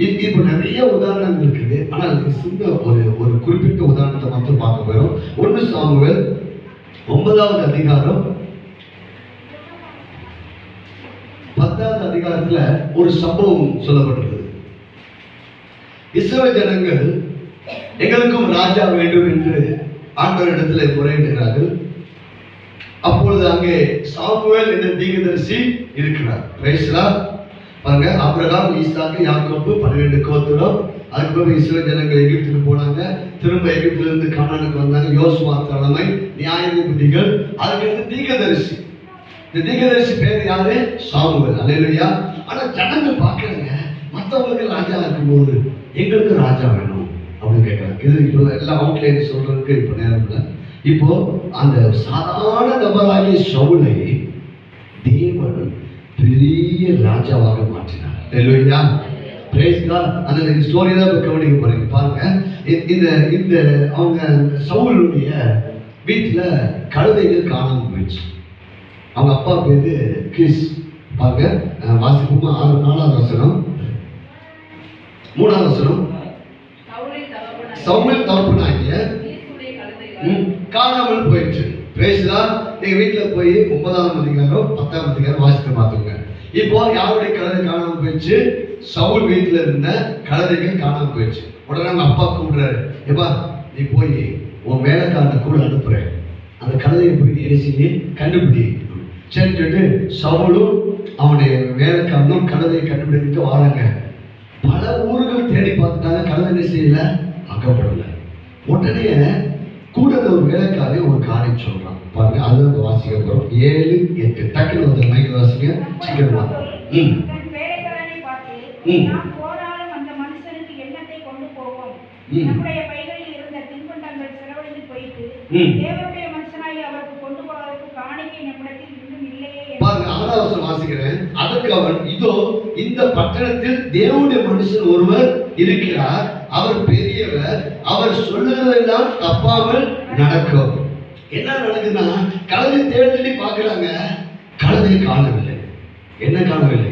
இப்ப நிறைய உதாரணங்கள் இருக்குது. ஆனால் சின்ன ஒரு குறிப்பிட்ட உதாரணத்தை மட்டும் பார்க்க போறோம். 1 சாமுவேல் 9வது அதிகாரம் 10வது அதிகாரத்துல ஒரு சம்பவம் சொல்லப்பட்டிருக்கிறது. இஸ்ரவேல் ஜனங்கள் எங்களுக்கும் ராஜா வேண்டும் என்று ஆண்டவரிடத்துல முறையிடுகிறார்கள். அப்பொழுது அங்கே சாமுவேல் என்ற தீர்க்கதரிசி இருக்கிறார். Praise Lord. பாருங்க, ஆபிரகாம், ஈசாக்கு, யாக்கோபு 12 கோத்திரம். அதுக்கப்புறம் இஸ்ரவேல் ஜனங்கள் எகிப்துக்கு போனாங்க. திரும்ப எகிப்துல இருந்து கானானுக்கு வந்தாங்க. யோசுவா தலைமை, நியாயாதிபதிகள். அதுக்கடுத்து தீர்க்கதரிசி. இந்த தீர்க்கதரிசி பேர் யாரு? சாமுவேல். அல்லேலூயா. ஆனா ஜனங்கள் பார்க்கறாங்க, மற்றவங்களுக்கு ராஜா இருக்கும்போது எங்களுக்கு ராஜா வேணும் அப்படின்னு கேட்கறாங்க. இது இப்போ எல்லாம் அவுட்லைன் சொல்றதுக்கு இப்போ நேரம் இல்லை. இப்போ அந்த சாதாரண நபராகிய சவுலை தேவன் பெரிய ராஜாவாக மாற்றினார். அல்லேலூயா. Praise God. அந்த ஸ்டோரி தான் கவனிக்க போறீங்க. பாருங்க, இந்த அவங்க சவுலுடைய வீட்டுல கழுதைகள் காணாம போயிடுச்சு. அவங்க அப்பா பேரு கிஸ். பாருங்க, வாசிப்புமா 4வது வசனம் 3வது வசனம். சவுல் தகப்பனாகிய காணாமல் போயிடுச்சு. பேசுதான். நீங்க வீட்டுல போய் 9வது அதிகாரம் 10வது அதிகாரம் வாசிக்க பார்த்துங்க. இப்போ யாருடைய கழுதை காணாமல் போயிடுச்சு? சவுல் வீட்டுல இருந்த கழுதைகள் காணாமல் போயிடுச்சு. உடனே அவங்க அப்பா கூப்பிடுறாரு, எப்பா நீ போய் உன் வேலைக்காரனை கூட அனுப்புறேன், அந்த கழுதையை போய் ஏசி கண்டுபிடி. சரி சொல்லிட்டு சவுலும் அவனுடைய வேலைக்காரனும் கழுதையை கண்டுபிடிக்க வராங்க. பல ஊர்கள் தேடி பார்த்துட்டாங்க, கழுதை என்ன செய்யல, அகப்படல. உடனே கூட ஒரு வேலைக்காரே ஒரு காரியம் சொல்றான். பாருங்க, அது வாசிக்க போறோம். 7, 8 டக்குனு வந்து மைக் வாசிக்க சீக்கிரமா. வேலைக்காரனை பார்த்து, நாம் போனாலும் அந்த மனுஷனுக்கு எண்ணத்தை கொண்டு போவோம். நம்முடைய பைகளில் இருந்த தின்பண்டங்கள் செலவழிந்து போயிட்டு, தேவனுடைய மனுஷனாய் அவருக்கு கொண்டு போவதற்கு காணிக்கை நம்மிடத்தில் இன்னும் இல்லையே. பாருங்க, 6வது வாசிக்கிறேன். அதற்கு அவன், இதோ இந்த பட்டணத்தில் தேவனுடைய மனுஷன் ஒருவர் இருக்கிறார், அவர் பெரியவர், அவர் சொல்லுகிறதெல்லாம் தப்பாமல் நடக்கும். என்ன நடக்குதுன்னா, கழுதை தேடி பார்க்கிறாங்க, கழுதையை காணவில்லை. என்ன காணவில்லை?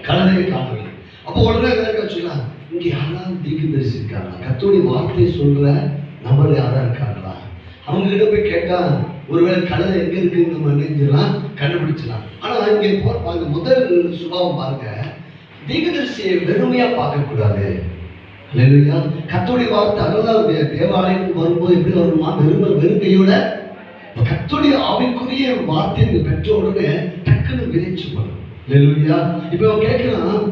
கழுதையை காணவில்லை. அப்போ உடனே சொல்லலாம், இங்க யாராவது தீர்க்கதரிசி இருக்காங்களா? கர்த்தருடைய வார்த்தையை சொல்ற நபர் யாரா இருக்காங்களா? அவங்க கிட்ட போய் கேட்டா ஒருவேளை கழுதை எங்க இருக்குன்னு நம்ம நினைஞ்சிடலாம், கண்டுபிடிச்சலாம். ஆனா இங்க பாருங்க, முதல் சுபாவம் பாருங்க, தீர்க்கதரிசியை வெறுமையா பார்க்க கூடாது. அல்லேலூயா. கர்த்தருடைய வார்த்தை அதனால தேவாலயத்துக்கு வரும்போது எப்படி வருமா? வெறுமையோட கர்த்தருடைய ஆவிக்குரிய வார்த்தையை பெற்ற உடனே டக்குன்னு விதைச்சு போடும். அல்லேலூயா. இப்போ கேட்கலாம்,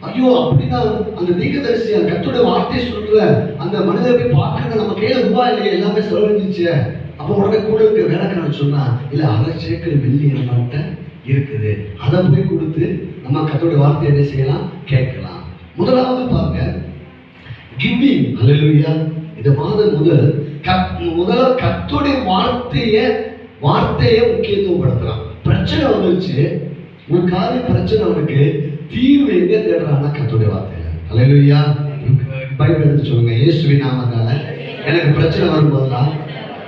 ஐயோ அப்படின்னா அந்த தீர்க்கதரிசி கர்த்தருடைய வார்த்தையை சொல்ற அந்த மனிதரை போய் பார்க்கணும், நம்ம கையில ரூபாய் இல்லையே, எல்லாமே செலவழிஞ்சிச்சு. அப்போ உடனே கூட இருக்க வேலைக்காரன் சொன்னா, இல்ல 1/2 சேக்கல் வெள்ளி நம்மகிட்ட இருக்குது, அதை போய் கொடுத்து நம்ம கர்த்தருடைய வார்த்தையை என்ன செய்யலாம், கேட்கலாம். முதலாவது பாருங்க, கிவிங். அல்லேலூயா. இந்த மாதம் முதல்ல கர்த்தருடைய வார்த்தையை முக்கியத்துவப்படுத்துறான். பிரச்சனை வந்துருச்சு, ஒரு காரிய பிரச்சனை அவனுக்கு தீர்வு எங்க தேடுறான்னா கர்த்தருடைய வார்த்தையில. அல்லேலூயா. பைபிள் எடுத்து சொல்லுங்க, இயேசுவின் நாமத்தால எனக்கு பிரச்சனை வரும்போதெல்லாம்,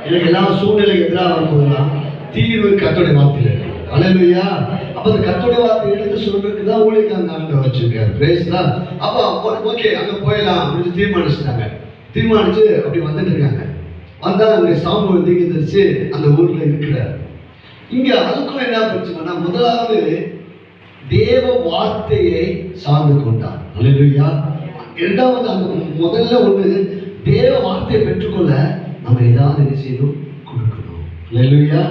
எனக்கு எல்லா சூழ்நிலை எதிராக வரும்போதெல்லாம் தீர்வு கர்த்தருடைய வார்த்தையில இருக்கு. அல்லேலூயா. அப்ப அந்த கர்த்தருடைய வார்த்தை எடுத்து சொல்றதுக்கு தான் ஊழியக்காரங்க ஆண்டவர் வச்சிருக்காரு. பிரைஸ் தான். அப்ப ஓகே அங்க போயிடலாம் அப்படின்னு தீர்மானிச்சு அப்படி வந்துட்டு இருக்காங்க. வந்தா அங்க சாமுவேல் தீர்க்கதரிசி அந்த ஊர்ல இருக்கிறார். இங்க அதுக்குள்ள என்ன பிரச்சனைனா, முதலாவது தேவ வார்த்தையை சார்ந்து கொண்டார். அல்லேலூயா. இரண்டாவது அந்த முதல்ல ஒண்ணு தேவ வார்த்தையை பெற்றுக்கொள்ள நம்ம ஏதாவது என்ன செய்யணும், கொடுக்கணும். அல்லேலூயா.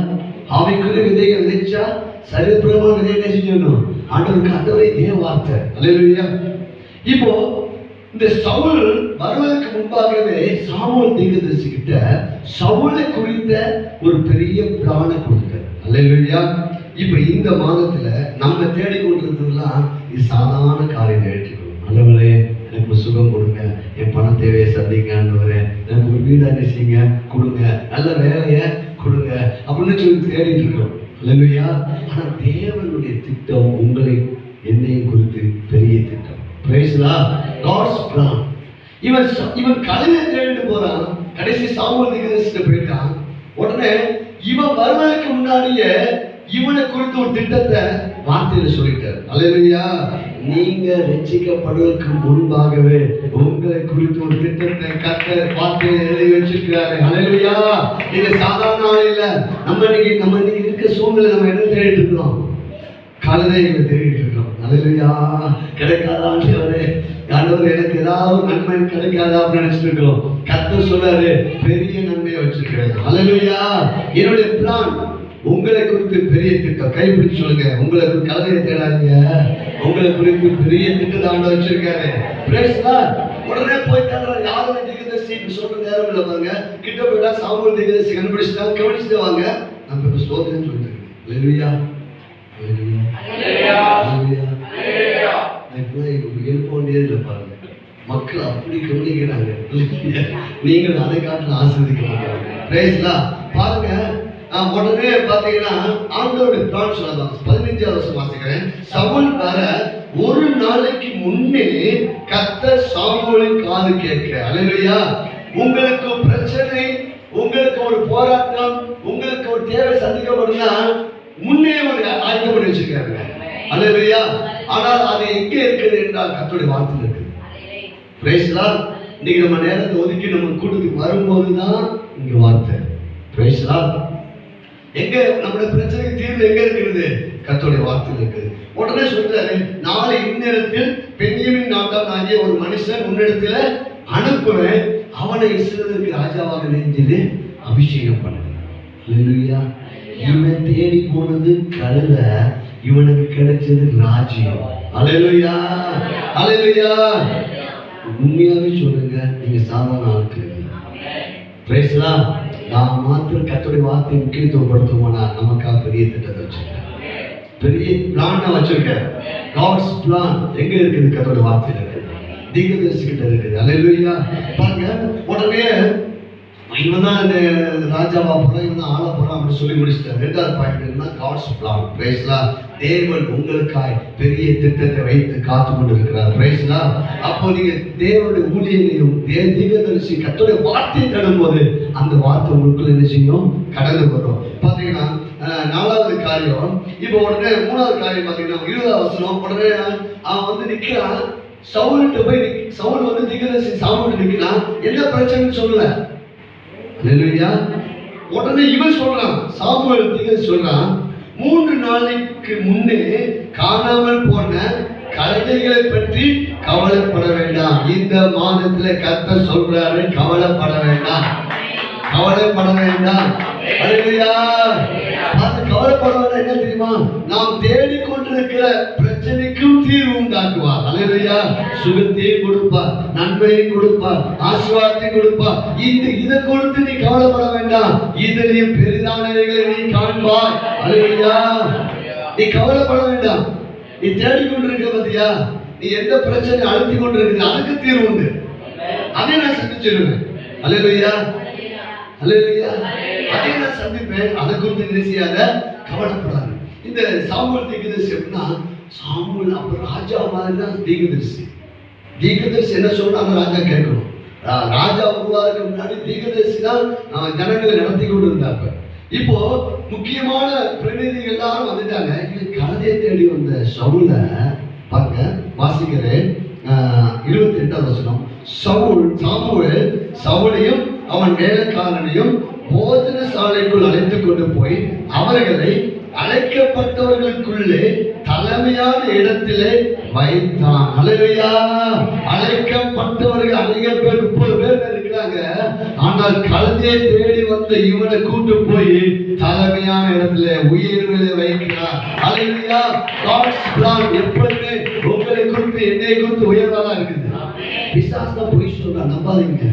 ஆவிக்குரிய விதையை விதைச்சா சரிபிரமான விதை என்ன செய்யணும், ஆண்டவரே தேவ வார்த்தை. அல்லேலூயா. இப்போ இந்த சவுல் வருவதற்கு முன்பாகவே சாமுவேல் தீர்க்கதரிசி கிட்ட சவுலை குறித்த ஒரு பெரிய பிளான கொடுத்தார். அல்லேலூயா. இப்ப இந்த மாதத்துல நம்ம தேடிக்கொண்டிருந்ததுலாம் இது சாதாரண காரியம் எடுத்துக்கணும். ஆண்டவரே எனக்கு சுகம் கொடுங்க, என் பண தேவையை சந்திங்க, ஆண்டவரே எனக்கு ஒரு வீடு அனுப்பிச்சிங்க கொடுங்க, நல்ல வேலையை கொடுங்க அப்படின்னு சொல்லி தேடிட்டு இருக்கோம். அல்லேலூயா. ஆனா தேவனுடைய திட்டம் உங்களை என்னையும் குறித்து பெரிய திட்டம். Praise God. God's plan. இவன் கழுதை தேடிட்டு போறான். கடைசி சாமுவேல் தீர்க்கதரிசிட்ட போயிட்டான். உடனே இவன் வருவதற்கு முன்னாடியே இவனை குறித்து ஒரு திட்டத்தை வார்த்தையில சொல்லிட்டார். அல்லேலூயா. நீங்க ரட்சிக்கப்படுவதற்கு முன்பாகவே உங்களை குறித்து ஒரு திட்டத்தை கர்த்தர் வார்த்தையில எழுதி வச்சிருக்கிறாரு. அல்லேலூயா. இது சாதாரண ஆள் இல்ல. நம்ம இன்னைக்கு இருக்க சூழ்நிலை நம்ம என்ன தேடிட்டு இருக்கிறோம், கழுதைகளை தேடிட்டு இருக்கிறோம். அல்லேலூயா. கிடைக்காதா ஆண்டவரே எனக்கு ஏதாவது நன்மை கிடைக்காதா அப்படின்னு நினைச்சிட்டு இருக்கிறோம். கர்த்தர் சொல்றாரு, பெரிய நன்மையை வச்சிருக்கிறேன். அல்லேலூயா. என்னுடைய பிளான் உங்களை குறித்து பெரிய திட்டம். கைப்பிடிச்சு சொல்லுங்க, உங்களுக்கு கழுதையை தேடாதீங்க, உங்களை குறித்து பெரிய திட்டத்தை ஆண்டவர் வச்சிருக்காரு. Praise God. உடனே போயிட்டாங்க. யாரும் தீர்க்கதரிசி சொல்ற நேரம் இல்லை பாருங்க. கிட்ட போயிட்டா சாமுவேல் தீர்க்கதரிசி கண்டுபிடிச்சுட்டாங்க. கவனிச்சுட்டு வாங்க, நம்ம இப்ப ஸ்தோத்திரம் சொல்லிட்டு இருக்கோம். அல்லேலூயா. மக்கள் அப்படி கவனிக்கிறாங்க. நீங்கள் அதை காட்டில் ஆசீர்வதிக்க பாருங்க. உடனே பாத்தீங்கன்னா ஆண்டவருடைய பிளான் சொல்லலாம். 15வது வருஷம் வாசிக்கிறேன். சவுல் வர ஒரு நாளைக்கு முன்னே கர்த்தர் சாமுவேலின் காது கேட்க. அல்லேலூயா. உங்களுக்கு பிரச்சனை, உங்களுக்கு ஒரு போராட்டம், உங்களுக்கு ஒரு தேவை சந்திக்கப்படுனா முன்னே ஒரு ஆயத்தம் பண்ணி வச்சிருக்காங்க. அல்லேலூயா. ஆனால் அது எங்கே இருக்குது என்றால் கர்த்தருடைய வார்த்தையில் இருக்குது. Praise Lord. இன்னைக்கு நம்ம நேரத்தை ஒதுக்கி நம்ம கூட்டத்துக்கு வரும்போதுதான் இங்க வார்த்தை. Praise Lord. எங்க நம்முடைய பிரச்சனைக்கு தீர்வு எங்க இருக்கிறது, கர்த்தருடைய வார்த்தையில் இருக்குது. உடனே சொல்றாரு, நாளை இந்நேரத்தில் பென்யமீன் நாட்டான் ஆகிய ஒரு மனுஷன் உன்னிடத்துல அனுப்புவேன், அவனை இஸ்ரவேலுக்கு ராஜாவாக நெஞ்சிலே அபிஷேகம் பண்ணுவேன். அல்லேலூயா. இவன் தேடி போனது கழுதை, இவனுக்கு கிடைச்சது ராஜ்யம். அல்லேலூயா. அல்லேலூயா. உண்மையாவே சொல்லுங்க, நீங்க சாதாரண ஆட்கள். Praise Lord. நாம் மாத்திரம் கர்த்தருடைய வார்த்தையை முக்கியத்துவப்படுத்துவோம்னா நமக்காக பெரிய திட்டத்தை வச்சிருக்கார், பெரிய பிளான் வச்சிருக்கார். God's plan எங்க இருக்குது, கர்த்தருடைய வார்த்தையில இருக்குது, தீர்க்கதரிசி கிட்ட இருக்குது. அல்லேலூயா. பாருங்க, உடனே இவன் தான் இந்த ராஜாவா போறான், இவன் தான் ஆள போறான் அப்படின்னு சொல்லி முடிச்சிட்டார். ரெண்டாவது பாயிண்ட் என்ன, God's plan. Price Lord. தேவன் உங்களுக்காய் பெரிய திட்டத்தை வைத்து காத்து கொண்டிருக்கிறார். Praise Lord. அப்போ நீங்க தேவனுடைய ஊழியனையும் தீர்க்கதரிசி கர்த்தருடைய வார்த்தையை தடும்போது அந்த வார்த்தை உங்களுக்குள்ள என்ன செய்யும், கடந்து வரும். பாத்தீங்கன்னா நாலாவது காரியம். இப்போ உடனே மூணாவது காரியம் பாத்தீங்கன்னா 20வது வசனம். உடனே அவன் வந்து நிக்கிறான். சவுல்கிட்ட போய் சவுல் வந்து தீர்க்கதரிசி சாமுவேல் நிக்கிறான். என்ன பிரச்சனைன்னு சொல்லல. அல்லேலூயா. உடனே இவன் சொல்றான், சாமுவேல் தீர்க்கதரிசி சொல்றான், 3 நாளைக்கு முன்னே காணாமல் போன கழுதைகளை பற்றி கவலைப்பட வேண்டாம். இந்த மாதத்துல கர்த்தர் சொல்றாரு, கவலைப்பட வேண்டாம், கவலைப்பட வேண்டாம். அல்லேலூயா. அது கவலைப்பட வேண்டாம். என்ன தெரியுமா, நாம் தேடிக்கொண்டிருக்கிற பிரச்சனைக்கும் தீர்வு உண்டாக்குவார். அல்லேலூயா. சுகத்தையும் கொடுப்பார், நன்மையும் கொடுப்பார், ஆசீர்வாதத்தையும் கொடுப்பார். இதை கொடுத்து நீ கவலைப்பட வேண்டாம், இதிலையும் பெரிதானவைகளை நீ காண்பாய். அல்லேலூயா. நீ கவலைப்பட வேண்டாம். நீ தேடிக்கொண்டிருக்க பத்தியா, நீ எந்த பிரச்சனை அழுத்தி கொண்டிருக்க, அதுக்கு தீர்வு உண்டு. அதை நான் சந்திச்சிருவேன். அல்லேலூயா, அல்லேலூயா. அதை நான் சந்திப்பேன், அதை குறித்து என்ன செய்யாத, கவலைப்படாது. இந்த சாமுவேல் தீர்க்கதரிசி எப்படின்னா, சாமுவேல் அப்ப ராஜா மாதிரி தான் தீர்க்கதரிசி. தீர்க்கதரிசி என்ன சொல்றாங்க ராஜா கேட்கணும். ராஜா உருவாதுக்கு முன்னாடி தீர்க்கதரிசி தான் ஜனங்களை நடத்தி கொண்டு இருந்தாங்க. இப்போ முக்கியமான பிரதிநிதிகள் எல்லாரும் வந்துட்டாங்க. இது கதையை தேடி வந்த சவுல பாருங்க, வாசிக்கிறேன் 28வது வசனம். சாமுவேல் சவுலையும் அவன் வேலைக்காரனையும் போஜன சாலைக்குள் அழைத்துக் கொண்டு போய் அவர்களை அழைக்கப்பட்டவர்களுக்குள்ளே தலைமையான இடத்திலே வைத்தான். அல்லேலூயா. அழைக்கப்பட்டவர்கள் அநேக பேர், 30 பேர் இருக்கிறாங்க. ஆனால் கழுதையை தேடி வந்த இவனை கூட்டு போய் தலைமையான இடத்துல உயர்விலே வைக்கிறார். அல்லேலூயா. காட்ஸ் பிளான் எப்பொழுது உங்களை குறித்து என்னை குறித்து உயர்வாதான் இருக்குது. பிசாசு தான் போய் சொல்றான், நம்பாதீங்க.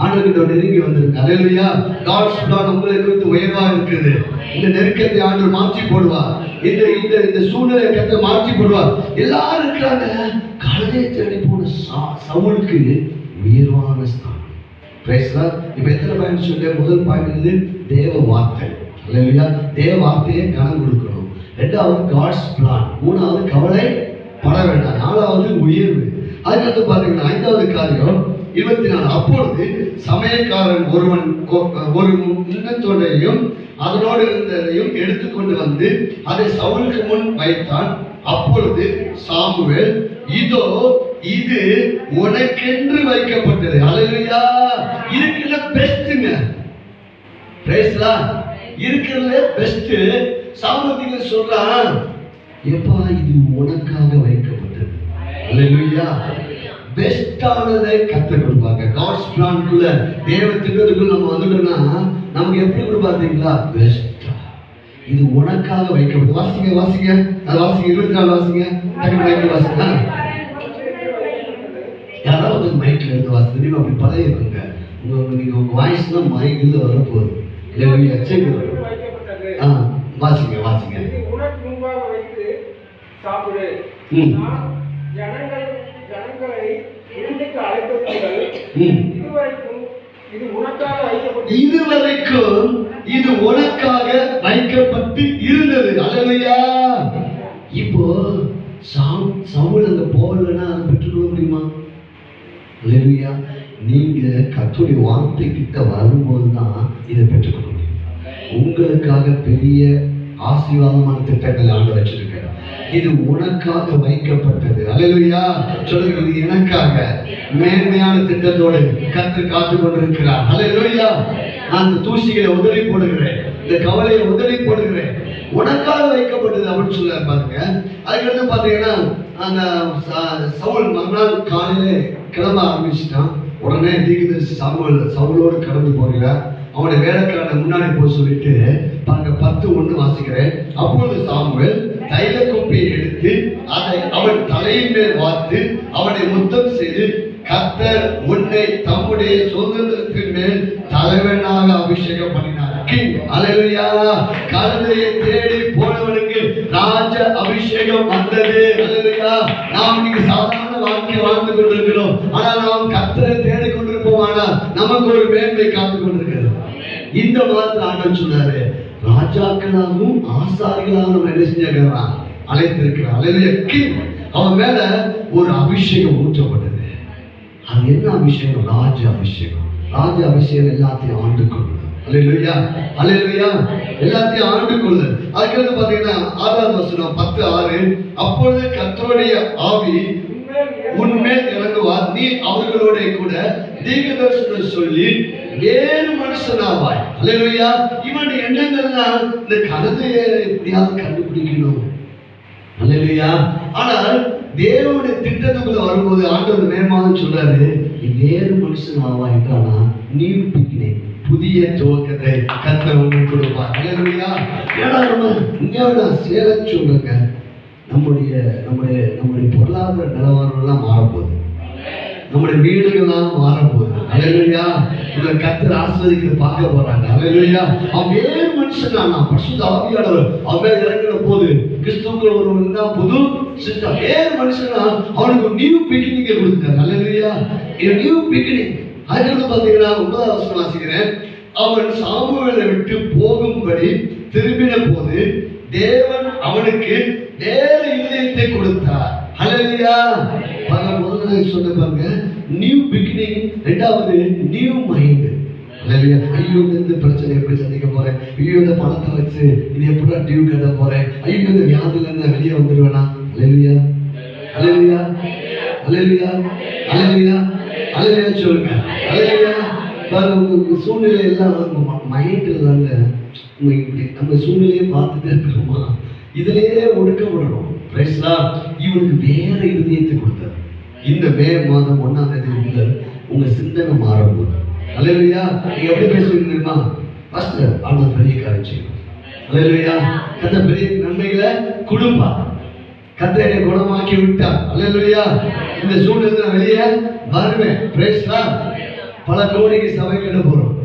ஆண்டவர்கிட்ட நெருங்கி வந்திருக்கு. அல்லேலூயா. காட்ஸ் பிளான் உங்களை குறித்து உயர்வாக இருக்குது. இந்த நெருக்கத்தை ஆண்டவர் மாற்றி போடுவார். இந்த சூழ்நிலை கத்த மாற்றி போடுவார். எல்லாரும் இருக்கிறாங்க. கழுதையை தேடி போன சவுலுக்கு உயர்வான ஸ்தானம். Praise Lord. இப்ப எத்தனை பாயிண்ட் சொல்ல? முதல் பாயிண்ட் தேவ வார்த்தை. அல்லேலூயா. தேவ வார்த்தையை கனம் கொடுக்கணும். ரெண்டாவது காட்ஸ் பிளான். மூணாவது கவலை பட வேண்டாம். நாலாவது உயர்வு. அதுக்கடுத்து பாத்தீங்கன்னா 5வது காரியம் 24. அப்பொழுது சமயக்காரன் ஒருவன் ஒரு முன்னத்தோடையும் அதனோடு இருந்ததையும் எடுத்துக்கொண்டு வந்து அதை சவுலுக்கு முன் வைத்தான். அப்பொழுது சாமுவேல், இதோ இது உனக்கென்று வைக்கப்பட்டது. அல்லேலூயா. இருக்கிற பெஸ்ட்ங்க. Praise Lord. இருக்கிறதுல பெஸ்ட். சாமுவேல் சொல்றான், எப்பா இது உனக்காக வைக்கப்பட்டது. அல்லேலூயா. பெஸ்டானதை கற்றுக் கொடுப்பாங்க. காட்ஸ் பிளான்குள்ள, தேவ திட்டத்துக்குள்ள நம்ம வந்துட்டோம்னா நமக்கு எப்படி கொடுப்பாத்தீங்களா? பெஸ்டா. இது உனக்காக வைக்கப்பட்டது. வாசிங்க வாசிங்க, அது வாசிங்க. 24 வாசிங்க. மைக்கு வாசிங்க. யாராவது மைக்ல இருந்து வாசிங்க. நீங்க அப்படி பழகிருங்க. நீங்க உங்க வாய்ஸ் தான் மைக்கில் வரப்போகுது. இல்லையா? சரி, வாசிங்க வாசிங்க. உனக்கு முன்பாக வைத்து சாப்பிடு. ஜனங்களை விருந்துக்கு அழைப்பவர்கள் இதுவரைக்கும் இது உனக்காக வைக்கப்பட்டு இருந்தது. அல்லேலூயா. இப்போ சவுல் அங்க போகலன்னா அதை பெற்றுக்கொள்ள முடியுமா? அல்லேலூயா. நீங்க கர்த்தருடைய வார்த்தை கிட்ட வரும்போது தான் இதை பெற்றுக்கொள்ள முடியும். உங்களுக்காக பெரிய ஆசீர்வாதமான திட்டங்கள் ஆண்டு வச்சிருக்க. இது உனக்காக வைக்கப்பட்டது. அல்லேலூயா. சொல்லுங்க, இது எனக்காக மேன்மையான திட்டத்தோடு கர்த்தர் காத்து கொண்டிருக்கிறார். அல்லேலூயா. நான் இந்த தூசிகளை உதறி போடுகிறேன், இந்த கவலையை உதறி போடுகிறேன், உனக்காக வைக்கப்பட்டது அப்படின்னு சொல்ல பாருங்க. அதுக்கடுத்து பாத்தீங்கன்னா அந்த சவுல் மறுநாள் காலையில கிளம்ப ஆரம்பிச்சுட்டான். உடனே தீர்க்கதரிசி சவுலோடு கடந்து போகிறார். அவனுடைய வேலைக்காரனை முன்னாடி போய் சொல்லிட்டு பாருங்க 10:1 வாசிக்கிறேன். அப்பொழுது சாமுவேல் தைல குப்பியை எடுத்து அதை அவன் தலையின் மேல் வார்த்து அவனை முத்தம் செய்து, கர்த்தர் உன்னை தம்முடைய சுதந்திரத்தின் மேல் தலைவனாக அபிஷேகம் பண்ணினார். அல்லேலூயா. கழுதையை தேடி போனவனுக்கு ராஜ அபிஷேகம் வந்தது. அல்லேலூயா. நாம் இன்னைக்கு சாதாரண வாழ்க்கை வாழ்ந்து கொண்டிருக்கிறோம். ஆனால் நாம் கர்த்தரை தேடி கொண்டிருப்போம். ஆனால் நமக்கு ஒரு மேன்மை காத்து கொண்டிருக்கிறது. இந்த மாதத்தில் ஆண்டவர் சொன்னாரு, ராஜாக்களாகவும் ஆசாரிகளாகவும் என்ன செஞ்சிருக்கிறான்? அழைத்திருக்கிறான். அல்லேலூயா. அவன் மேல ஒரு அபிஷேகம் ஊற்றப்பட்டது. அது என்ன அபிஷேகம்? ராஜ அபிஷேகம். ராஜ அபிஷேகம் எல்லாத்தையும் ஆண்டு கொள்ளுது. அல்லேலூயா. அல்லேலூயா. எல்லாத்தையும் ஆண்டு கொள்ளுது. அதுக்கு பாத்தீங்கன்னா 6வது வசனம் 10:6. அப்பொழுது கர்த்தருடைய ஆவி உன்மேல் இறங்குவார். நீ அவர்களோட கூட தீர்க்கதரிசனம் சொல்லி வேறு மனுஷனாவாய். அல்லேலூயா. இவனுடைய எண்ணங்கள்லாம் இந்த கழுதையை எப்படியாவது கண்டுபிடிக்கணும். அல்லேலூயா. ஆனால் தேவனுடைய திட்டத்துக்குள்ள வரும்போது ஆண்டவர் நேரமாக சொல்றாரு, நீ வேறு மனுஷன் ஆவா என்றானா நீ பிக்கினேன் புதிய துவக்கத்தை கர்த்தர் உங்களுக்கு கொடுப்பார். அல்லேலூயா. ஏன்னா நம்ம இங்க சேர சொல்றேங்க, நம்முடைய பொருளாதார நிலவரம் எல்லாம் மாறப்போகுது. நம்முடைய வீடுகள்லாம் மாறப்போகுது. அல்லேலூயா. உங்களை கர்த்தர் ஆசீர்வதிக்கிறது பார்க்க போறாங்க. அல்லேலூயா. அவன் வேறு மனுஷன் நான் பரிசுத்த ஆவியானவர் அவன் இறங்கின போது கிறிஸ்துவுக்குள்ள ஒருவன் தான் புது சிஸ்டம். வேறு மனுஷனா அவனுக்கு நியூ பிகினிங் கொடுத்தாரு. அல்லேலூயா. New beginning. அதுக்கு பாத்தீங்கன்னா 9வது வசனம் வாசிக்கிறேன். அவன் சாமுவேலை விட்டு போகும்படி திரும்பின போது தேவன் அவனுக்கு வேற இதயத்தை கொடுத்தார். ஹல்லேலூயா. பாருங்க, முதல்ல சொன்ன பாருங்க நியூ பிகினிங், ரெண்டாவது நியூ மைண்ட். ஹல்லேலூயா. ஐயோ இந்த பிரச்சனை எப்படி சந்திக்க போறேன், ஐயோ இந்த பணத்தை வச்சு இது எப்படி டியூ கட்ட போறேன், ஐயோ இந்த வியாதியில இருந்து வெளியே வந்துடுவேனா. ஹல்லேலூயா, ஹல்லேலூயா, ஹல்லேலூயா, ஹல்லேலூயா, ஹல்லேலூயா சொல்லுங்க. ஹல்லேலூயா. பாருங்க, உங்க சூழ்நிலை எல்லாம் மைண்ட்ல தாங்க. இப்படி நம்ம சூழ்நிலையை பார்த்துட்டே இருக்கிறோமா, இதுலயே ஒடுக்கப்படணும். இவனுக்கு வேற இதயத்தை கொடுத்தார். இந்த மே மாதம் 1ஆம் தேதி முதல் உங்க சிந்தனை மாறும்போது, அல்லேலூயா, நீங்க எப்படி பேசுவீங்க தெரியுமா? ஃபர்ஸ்ட் ஆனா பெரிய காரியம் செய்யணும். அல்லேலூயா. கத்த பெரிய நன்மைகளை கொடுப்பா. கத்த என்னை குணமாக்கி விட்டா. அல்லேலூயா. இந்த சூழ்நிலை நான் வெளியே வருவேன். Praise Lord. பல கோடிக்கு சபை கட்ட போறோம்.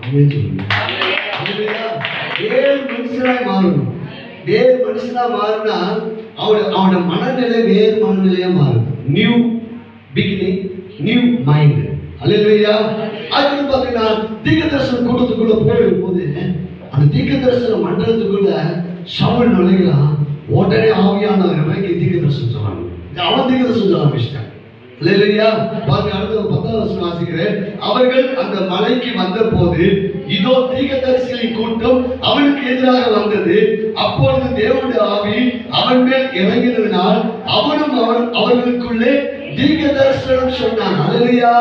ஆமென் சொல்லுங்க. அல்லேலூயா. வேறு மனுஷனாய் மாறணும். வேறு மனுஷனா மாறினா அவனோட மனநிலை வேறு மனநிலையா மாறும். New beginning, new mind. அல்லேலூயா. அதுக்கு பாத்தீங்கன்னா தீர்க்கதரிசன கூட்டத்துக்குள்ள போகும்போது அந்த தீர்க்கதரிசன மண்டலத்துக்குள்ள சவுல் நுழைகிறான். உடனே ஆவியானவர் தீர்க்கதரிசனம் சொன்னாங்க. அவன் தீர்க்கதரிசனம் சொல்ல ஆரம்பிச்சிட்டான். அல்லேலூயா. பாருங்க, அடுத்த 10வது வசனம் வாசிக்கிறேன். அவர்கள் அந்த மலைக்கு வந்த போது இதோ தீர்க்கதரிசிகளின் கூட்டம் அவனுக்கு எதிராக வந்தது. அப்பொழுது தேவனுடைய ஆவி அவன் மேல் இறங்கினதினால் அவனும் அவர்களுக்குள்ளே தீர்க்கதரிசனம் சொன்னான். அல்லேலூயா.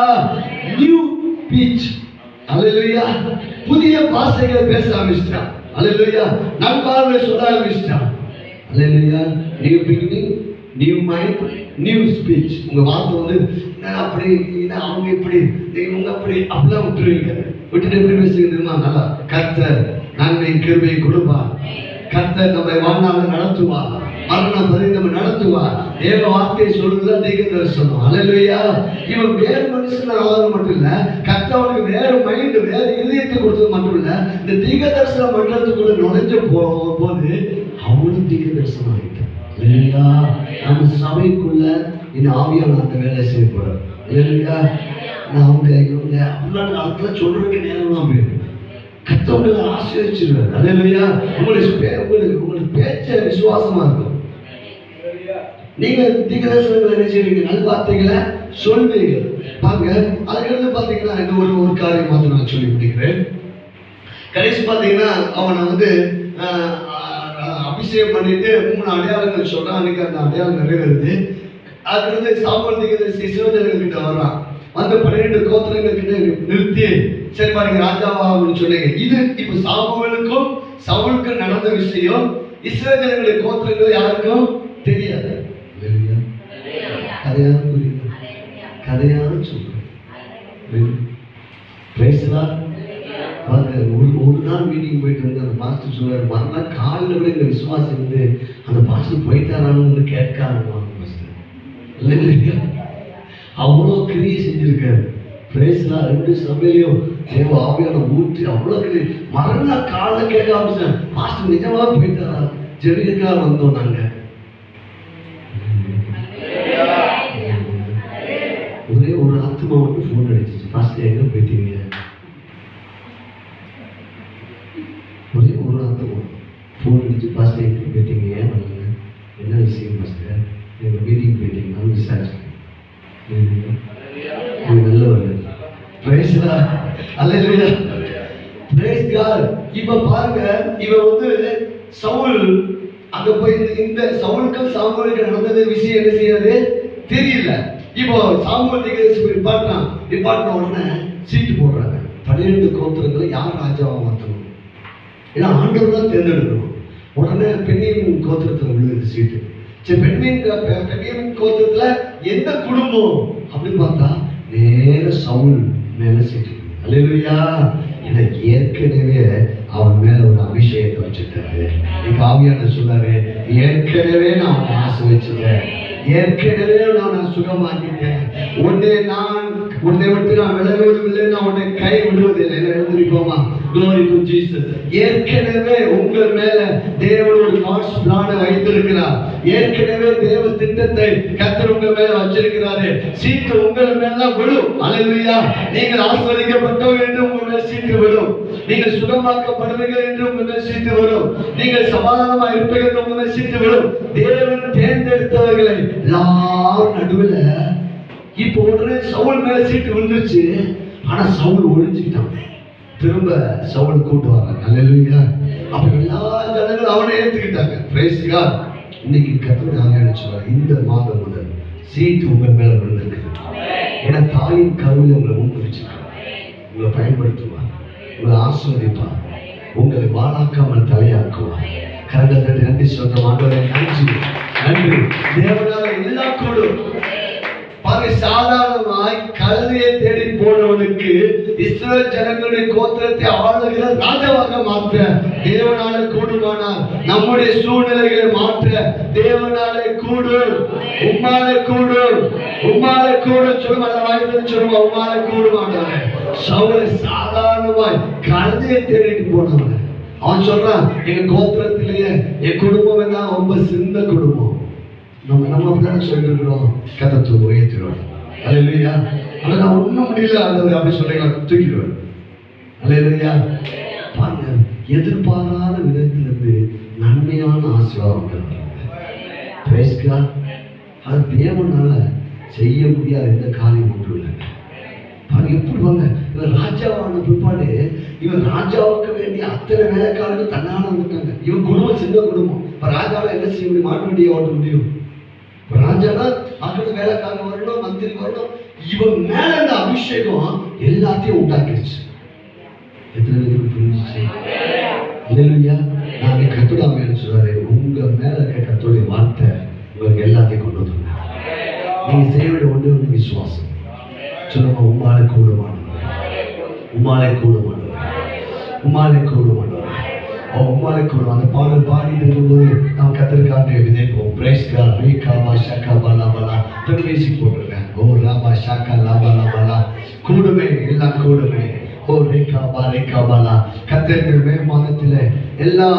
New speech. அல்லேலூயா. புதிய பாஷைகளை பேச ஆரம்பிச்சிட்டான். அல்லேலூயா. நண்பார்வை சொல்ல ஆரம்பிச்சிட்டான். அல்லேலூயா. New beginning, new mind, new speech. உங்க வார்த்தை வந்து அப்படி அவங்க இப்படி இவங்க அப்படி அப்படிலாம் விட்டுருவீங்க. விட்டுட்டு எப்படி பேசுங்க தெரியுமா? நல்லா கர்த்தர் நன்மை கிருபை கொடுப்பா. கர்த்தர் நம்மை வாழ்நாள நடத்துவா. மரணம் பற்றி நம்ம நடத்துவா. தேவ வார்த்தையை சொல்றதுதான் தீர்க்கதரிசனம். அல்லேலூயா. இவன் வேறு மனுஷன் ஆவது மட்டும் இல்ல, கர்த்தவனுக்கு வேற மைண்ட், வேற இதயத்தை கொடுத்தது மட்டும் இல்ல, இந்த தீர்க்கதரிசன மண்டலத்துக்குள்ள நுழைஞ்ச போது அவனும் தீர்க்கதரிசனம் ஆகிட்டான். இல்லையா? நம்ம சபைக்குள்ள இந்த ஆவியான அந்த வேலை செய்ய போறார். இல்லையா? நான் அவங்க இவங்க அப்படிலாம் அதெல்லாம் சொல்றதுக்கு நேரம் தான் போயிருக்கு. கர்த்தவங்களை ஆசீர்வதிச்சிருவார். அல்லேலூயா. உங்களுக்கு பேச்ச விசுவாசமா இருக்கும். நீங்க தீர்க்கதரிசனங்களை என்ன செய்வீங்க? நல்வார்த்தைகளை சொல்வீங்க. பாருங்க, அதுக்கு பாத்தீங்கன்னா இந்த ஒரு காரியம் மாத்திரம் நான் சொல்லி முடிக்கிறேன். கடைசி பாத்தீங்கன்னா அவனை வந்து அபிஷேகம் பண்ணிட்டு 3 அடையாளங்கள் சொல்றான். அன்னைக்கு அந்த அடையாளம் நிறைவேறுது. அதுக்கு சாமுவேல் தீர்க்கதரிசி இஸ்ரவேலர்கள் கிட்ட வர்றான். வந்து 12 கோத்திரங்கள் கிட்ட நிறுத்தி, சரி பாருங்க ராஜாவா அப்படின்னு சொன்னீங்க. இது இப்ப சாமுவேலுக்கும் சவுலுக்கும் நடந்த விஷயம். இஸ்ரவேலர்களுடைய கோத்திரங்கள் யாருக்கும் தெரியாது. கதையான புரியுது, கதையான சொல்றேன். ஒரு நாள் மீட்டிங் போயிட்டு வந்து அந்த பாஸ்டர் சொல்றாரு, மறுநாள் காலையில் கூட இந்த விசுவாசம் வந்து அந்த பாஸ்டர் போயிட்டாரான்னு வந்து கேட்க ஆரம்பிப்பாங்க. அவ்வளோ கிரியை செஞ்சிருக்காரு. பிரேஸ்லாம் 2 சபையிலையும் தேவ ஆவியான ஊற்றி அவ்வளோ கிரியை. மறுநாள் காலையில் கேட்க ஆரம்பிச்சேன், பாஸ்டர் நிஜமாக போயிட்டாரா? ஜெபிக்கா வந்தோம் நாங்க. ஒரே ஒரு ஆத்மா மட்டும் ஃபோன் அடிச்சிச்சு, பாஸ்டர் எங்க போயிட்டீங்க? ஒரே ஒரு ஆத்மா ஃபோன் அடிச்சு, பாஸ்டர் எங்க போயிட்டீங்க? ஏன் வரல? என்ன விஷயம் பாஸ்டர்? எங்கள் மீட்டிங் போயிட்டீங்கன்னு விசாரிச்சேன். நல்லவர். Praise Lord. அல்லேலூயா. Praise God. இப்ப பாருங்க, இவன் வந்து சவுல் அங்க போய் இந்த சவுலுக்கும் சாமுவேலுக்கும் நடந்தது விஷயம் என்ன செய்யாது தெரியல. இப்போ சாமுவேல் தீர்க்கதரிசி டிபார்ட்மெண்ட் உடனே சீட்டு போடுறாங்க. 12 கோத்திரங்களை யார் ராஜாவா மாற்றணும்? ஏன்னா ஆண்டவர் தான் தேர்ந்தெடுக்கணும். உடனே பெண்ணியமின் கோத்திரத்தில் விழுது சீட்டு. சரி, பெண்ணியமின் கோத்திரத்துல எந்த குடும்பம் அப்படின்னு பார்த்தா நேர சவுல் மேல சீட்டு. அல்லேலூயா. எனக்கு ஏற்கனவே அவன் மேல ஒரு அபிஷேகத்தை வச்சுட்டாரு. நீங்க ஆவியான சொல்லாரு, ஏற்கனவே நான் அவனை ஆசீர்வதிச்சிட்டேன், ஏற்கனவே நான் சுகமாக்கிட்டேன், உன்னை விட்டு நான் விலகுவதில்லை, நான் உன்னை கை விடுவதில்லை. எழுந்திருப்போமா? Glory to Jesus. ஏற்கனவே உங்கள் மேல தேவன் ஒரு காட்ஸ் பிளானை வைத்திருக்கிறார். ஏற்கனவே தேவ திட்டத்தை கர்த்தர் உங்க மேல வச்சிருக்கிறாரு. சீட்டு உங்கள் மேல விழும். அல்லேலூயா. நீங்கள் ஆசீர்வதிக்கப்பட்டவர்கள் என்று உங்க மேல சீட்டு விழும். நீங்கள் சுகமாக்கப்படுவீர்கள் என்று உங்க மேல சீட்டு வரும். நீங்கள் சமாதானமா இருப்பீர்கள் என்று உங்க மேல சீட்டு விழும். தேவன் தேர்ந்தெடுத்தவர்களை எல்லாரும் நடுவில் இப்போ உடனே சவுல் மேல சீட்டு விழுந்துருச்சு. ஆனா சவுல் ஒழிஞ்சுக்கிட்டான். திரும்ப சவுல் கூட்டு வராங்க. அல்லேலூயா. அப்ப எல்லா ஜனங்களும் அவனை ஏத்துக்கிட்டாங்க. Price God. இன்னைக்கு கர்த்தர் ஆவியானவர் சொல்றார், இந்த மாதம் முதல் சீட்டு உங்க மேல விழுந்திருக்கு. ஏன்னா தாயின் கருவில் உங்களை ஊக்குவிச்சிருக்காங்க. உங்களை பயன்படுத்துவார், உங்களை ஆசீர்வதிப்பார், உங்களை வாழாக்காமல் தலையாக்குவார். கரங்கள் தட்டி நன்றி சொல்ற ஆண்டவரே நன்றி நன்றி. தேவனால எல்லாம் கூடும். சாதாரணமாய் கழுதையை தேடி போனவனுக்கு இஸ்ரவேல் ஜனங்களுடைய கோத்திரத்தை ஆளுகிற ராஜாவாக மாற்ற தேவனாலே கூடுமானால் நம்முடைய சூழ்நிலைகளை மாற்ற தேவனாலே கூடும். உம்மாலே கூடும். உம்மாலே கூடும். சொல்லுமா வாய்ப்பு சொல்லுமா உம்மாலே கூடுமானாலே. சவுலை சாதாரணமாய் கழுதையை தேடிட்டு போனவன் அவன் சொல்றான், எங்க கோத்திரத்திலேயே என் குடும்பம் என்ன ரொம்ப சின்ன குடும்பம். நம்ம தானே சொல்லிருக்கிறோம், கதத்தை உயர்த்திடுவார். அல்லேலூயா. ஆனா நான் ஒண்ணும் முடியல ஆண்டவரே அப்படி சொல்றீங்களா, தூக்கிடுவார். அல்லேலூயா. பாருங்க, எதிர்பாராத விதத்திலிருந்து நன்மையான ஆசீர்வாதம். Praise God. அது தேவனால செய்ய முடியாத எந்த காரியம் ஒன்றும் இல்லை. பாருங்க எப்படி வாங்க, இவன் ராஜாவான பிற்பாடு இவன் ராஜாவுக்கு வேண்டிய அத்தனை வேலைக்காரர்கள் தன்னால வந்துட்டாங்க. இவன் குடும்பம் சின்ன குடும்பம். இப்ப ராஜாவை என்ன செய்ய முடியும்? மாட்டு வண்டியை ஓட்ட முடியும். ராஜானா அக்கட வேலைக்காரங்க வரணும், மந்திரி வரணும். இவன் மேல இந்த அபிஷேகம் எல்லாத்தையும் உண்டாக்கிடுச்சு. எத்தனை பேருக்கு புரிஞ்சிச்சு? இல்லையா? நாங்க கத்துடாம சொல்றாரு, உங்க மேல இருக்க கத்தோடைய வார்த்தை உங்களுக்கு எல்லாத்தையும் கொண்டு வந்துருங்க. நீங்க செய்ய வேண்டிய ஒன்று விசுவாசம். சொல்லுங்க, உம்மாலே கூடுமானவர், உம்மாலே கூடுமானவர், உம்மாலே கூடுமானவர், உம்மாலே கூடும். அந்த பாடல் பாடிட்டு இருக்கும்போது நாம் கத்திரிக்காண்டி விதைப்போம். Praise God. ரீகாபா ஷாகா லாபலா பெருமேசி போட்டிருக்கேன். ஓ ராபா ஷாகா லாபலா பலா கூடுமே, எல்லாம் கூடுமே. ஓ ரீகாபா ரீகாபலா. கத்திரிக்கிற மே மாதத்தில் எல்லா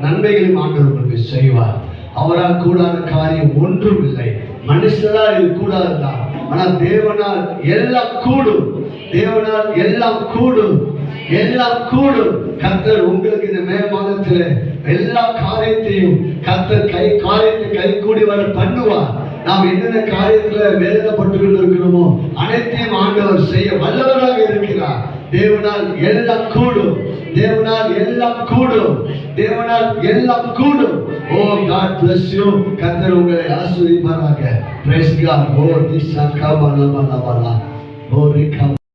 நன்மைகளையும் ஆண்டவர் உங்களுக்கு செய்வார். அவரால் கூடாத காரியம் ஒன்றும் இல்லை. மனுஷனால் இது கூடாதுதான், ஆனால் தேவனால் எல்லாம் கூடும். தேவனால் எல்லாம் கூடும், எல்லாம் கூடும். கர்த்தர் உங்களுக்கு இந்த மே மாதத்துல எல்லா காரியத்தையும் கர்த்தர் காரியத்தை கை கூடி வர பண்ணுவார். நாம் என்னென்ன காரியத்துல வேதனைப்பட்டு கொண்டு இருக்கிறோமோ அனைத்தையும் ஆண்டவர் செய்ய வல்லவராக இருக்கிறார். தேவனால் எல்லாம் கூடும். தேவனால் எல்லாம் கூடும். தேவனால் எல்லாம் கூடும். ஓ காட் bless you. கர்த்தர் உங்களை ஆசீர்வதிப்பாராக. Praise God. ஓ திசா காபா லபா லபா. ஓ ரிகா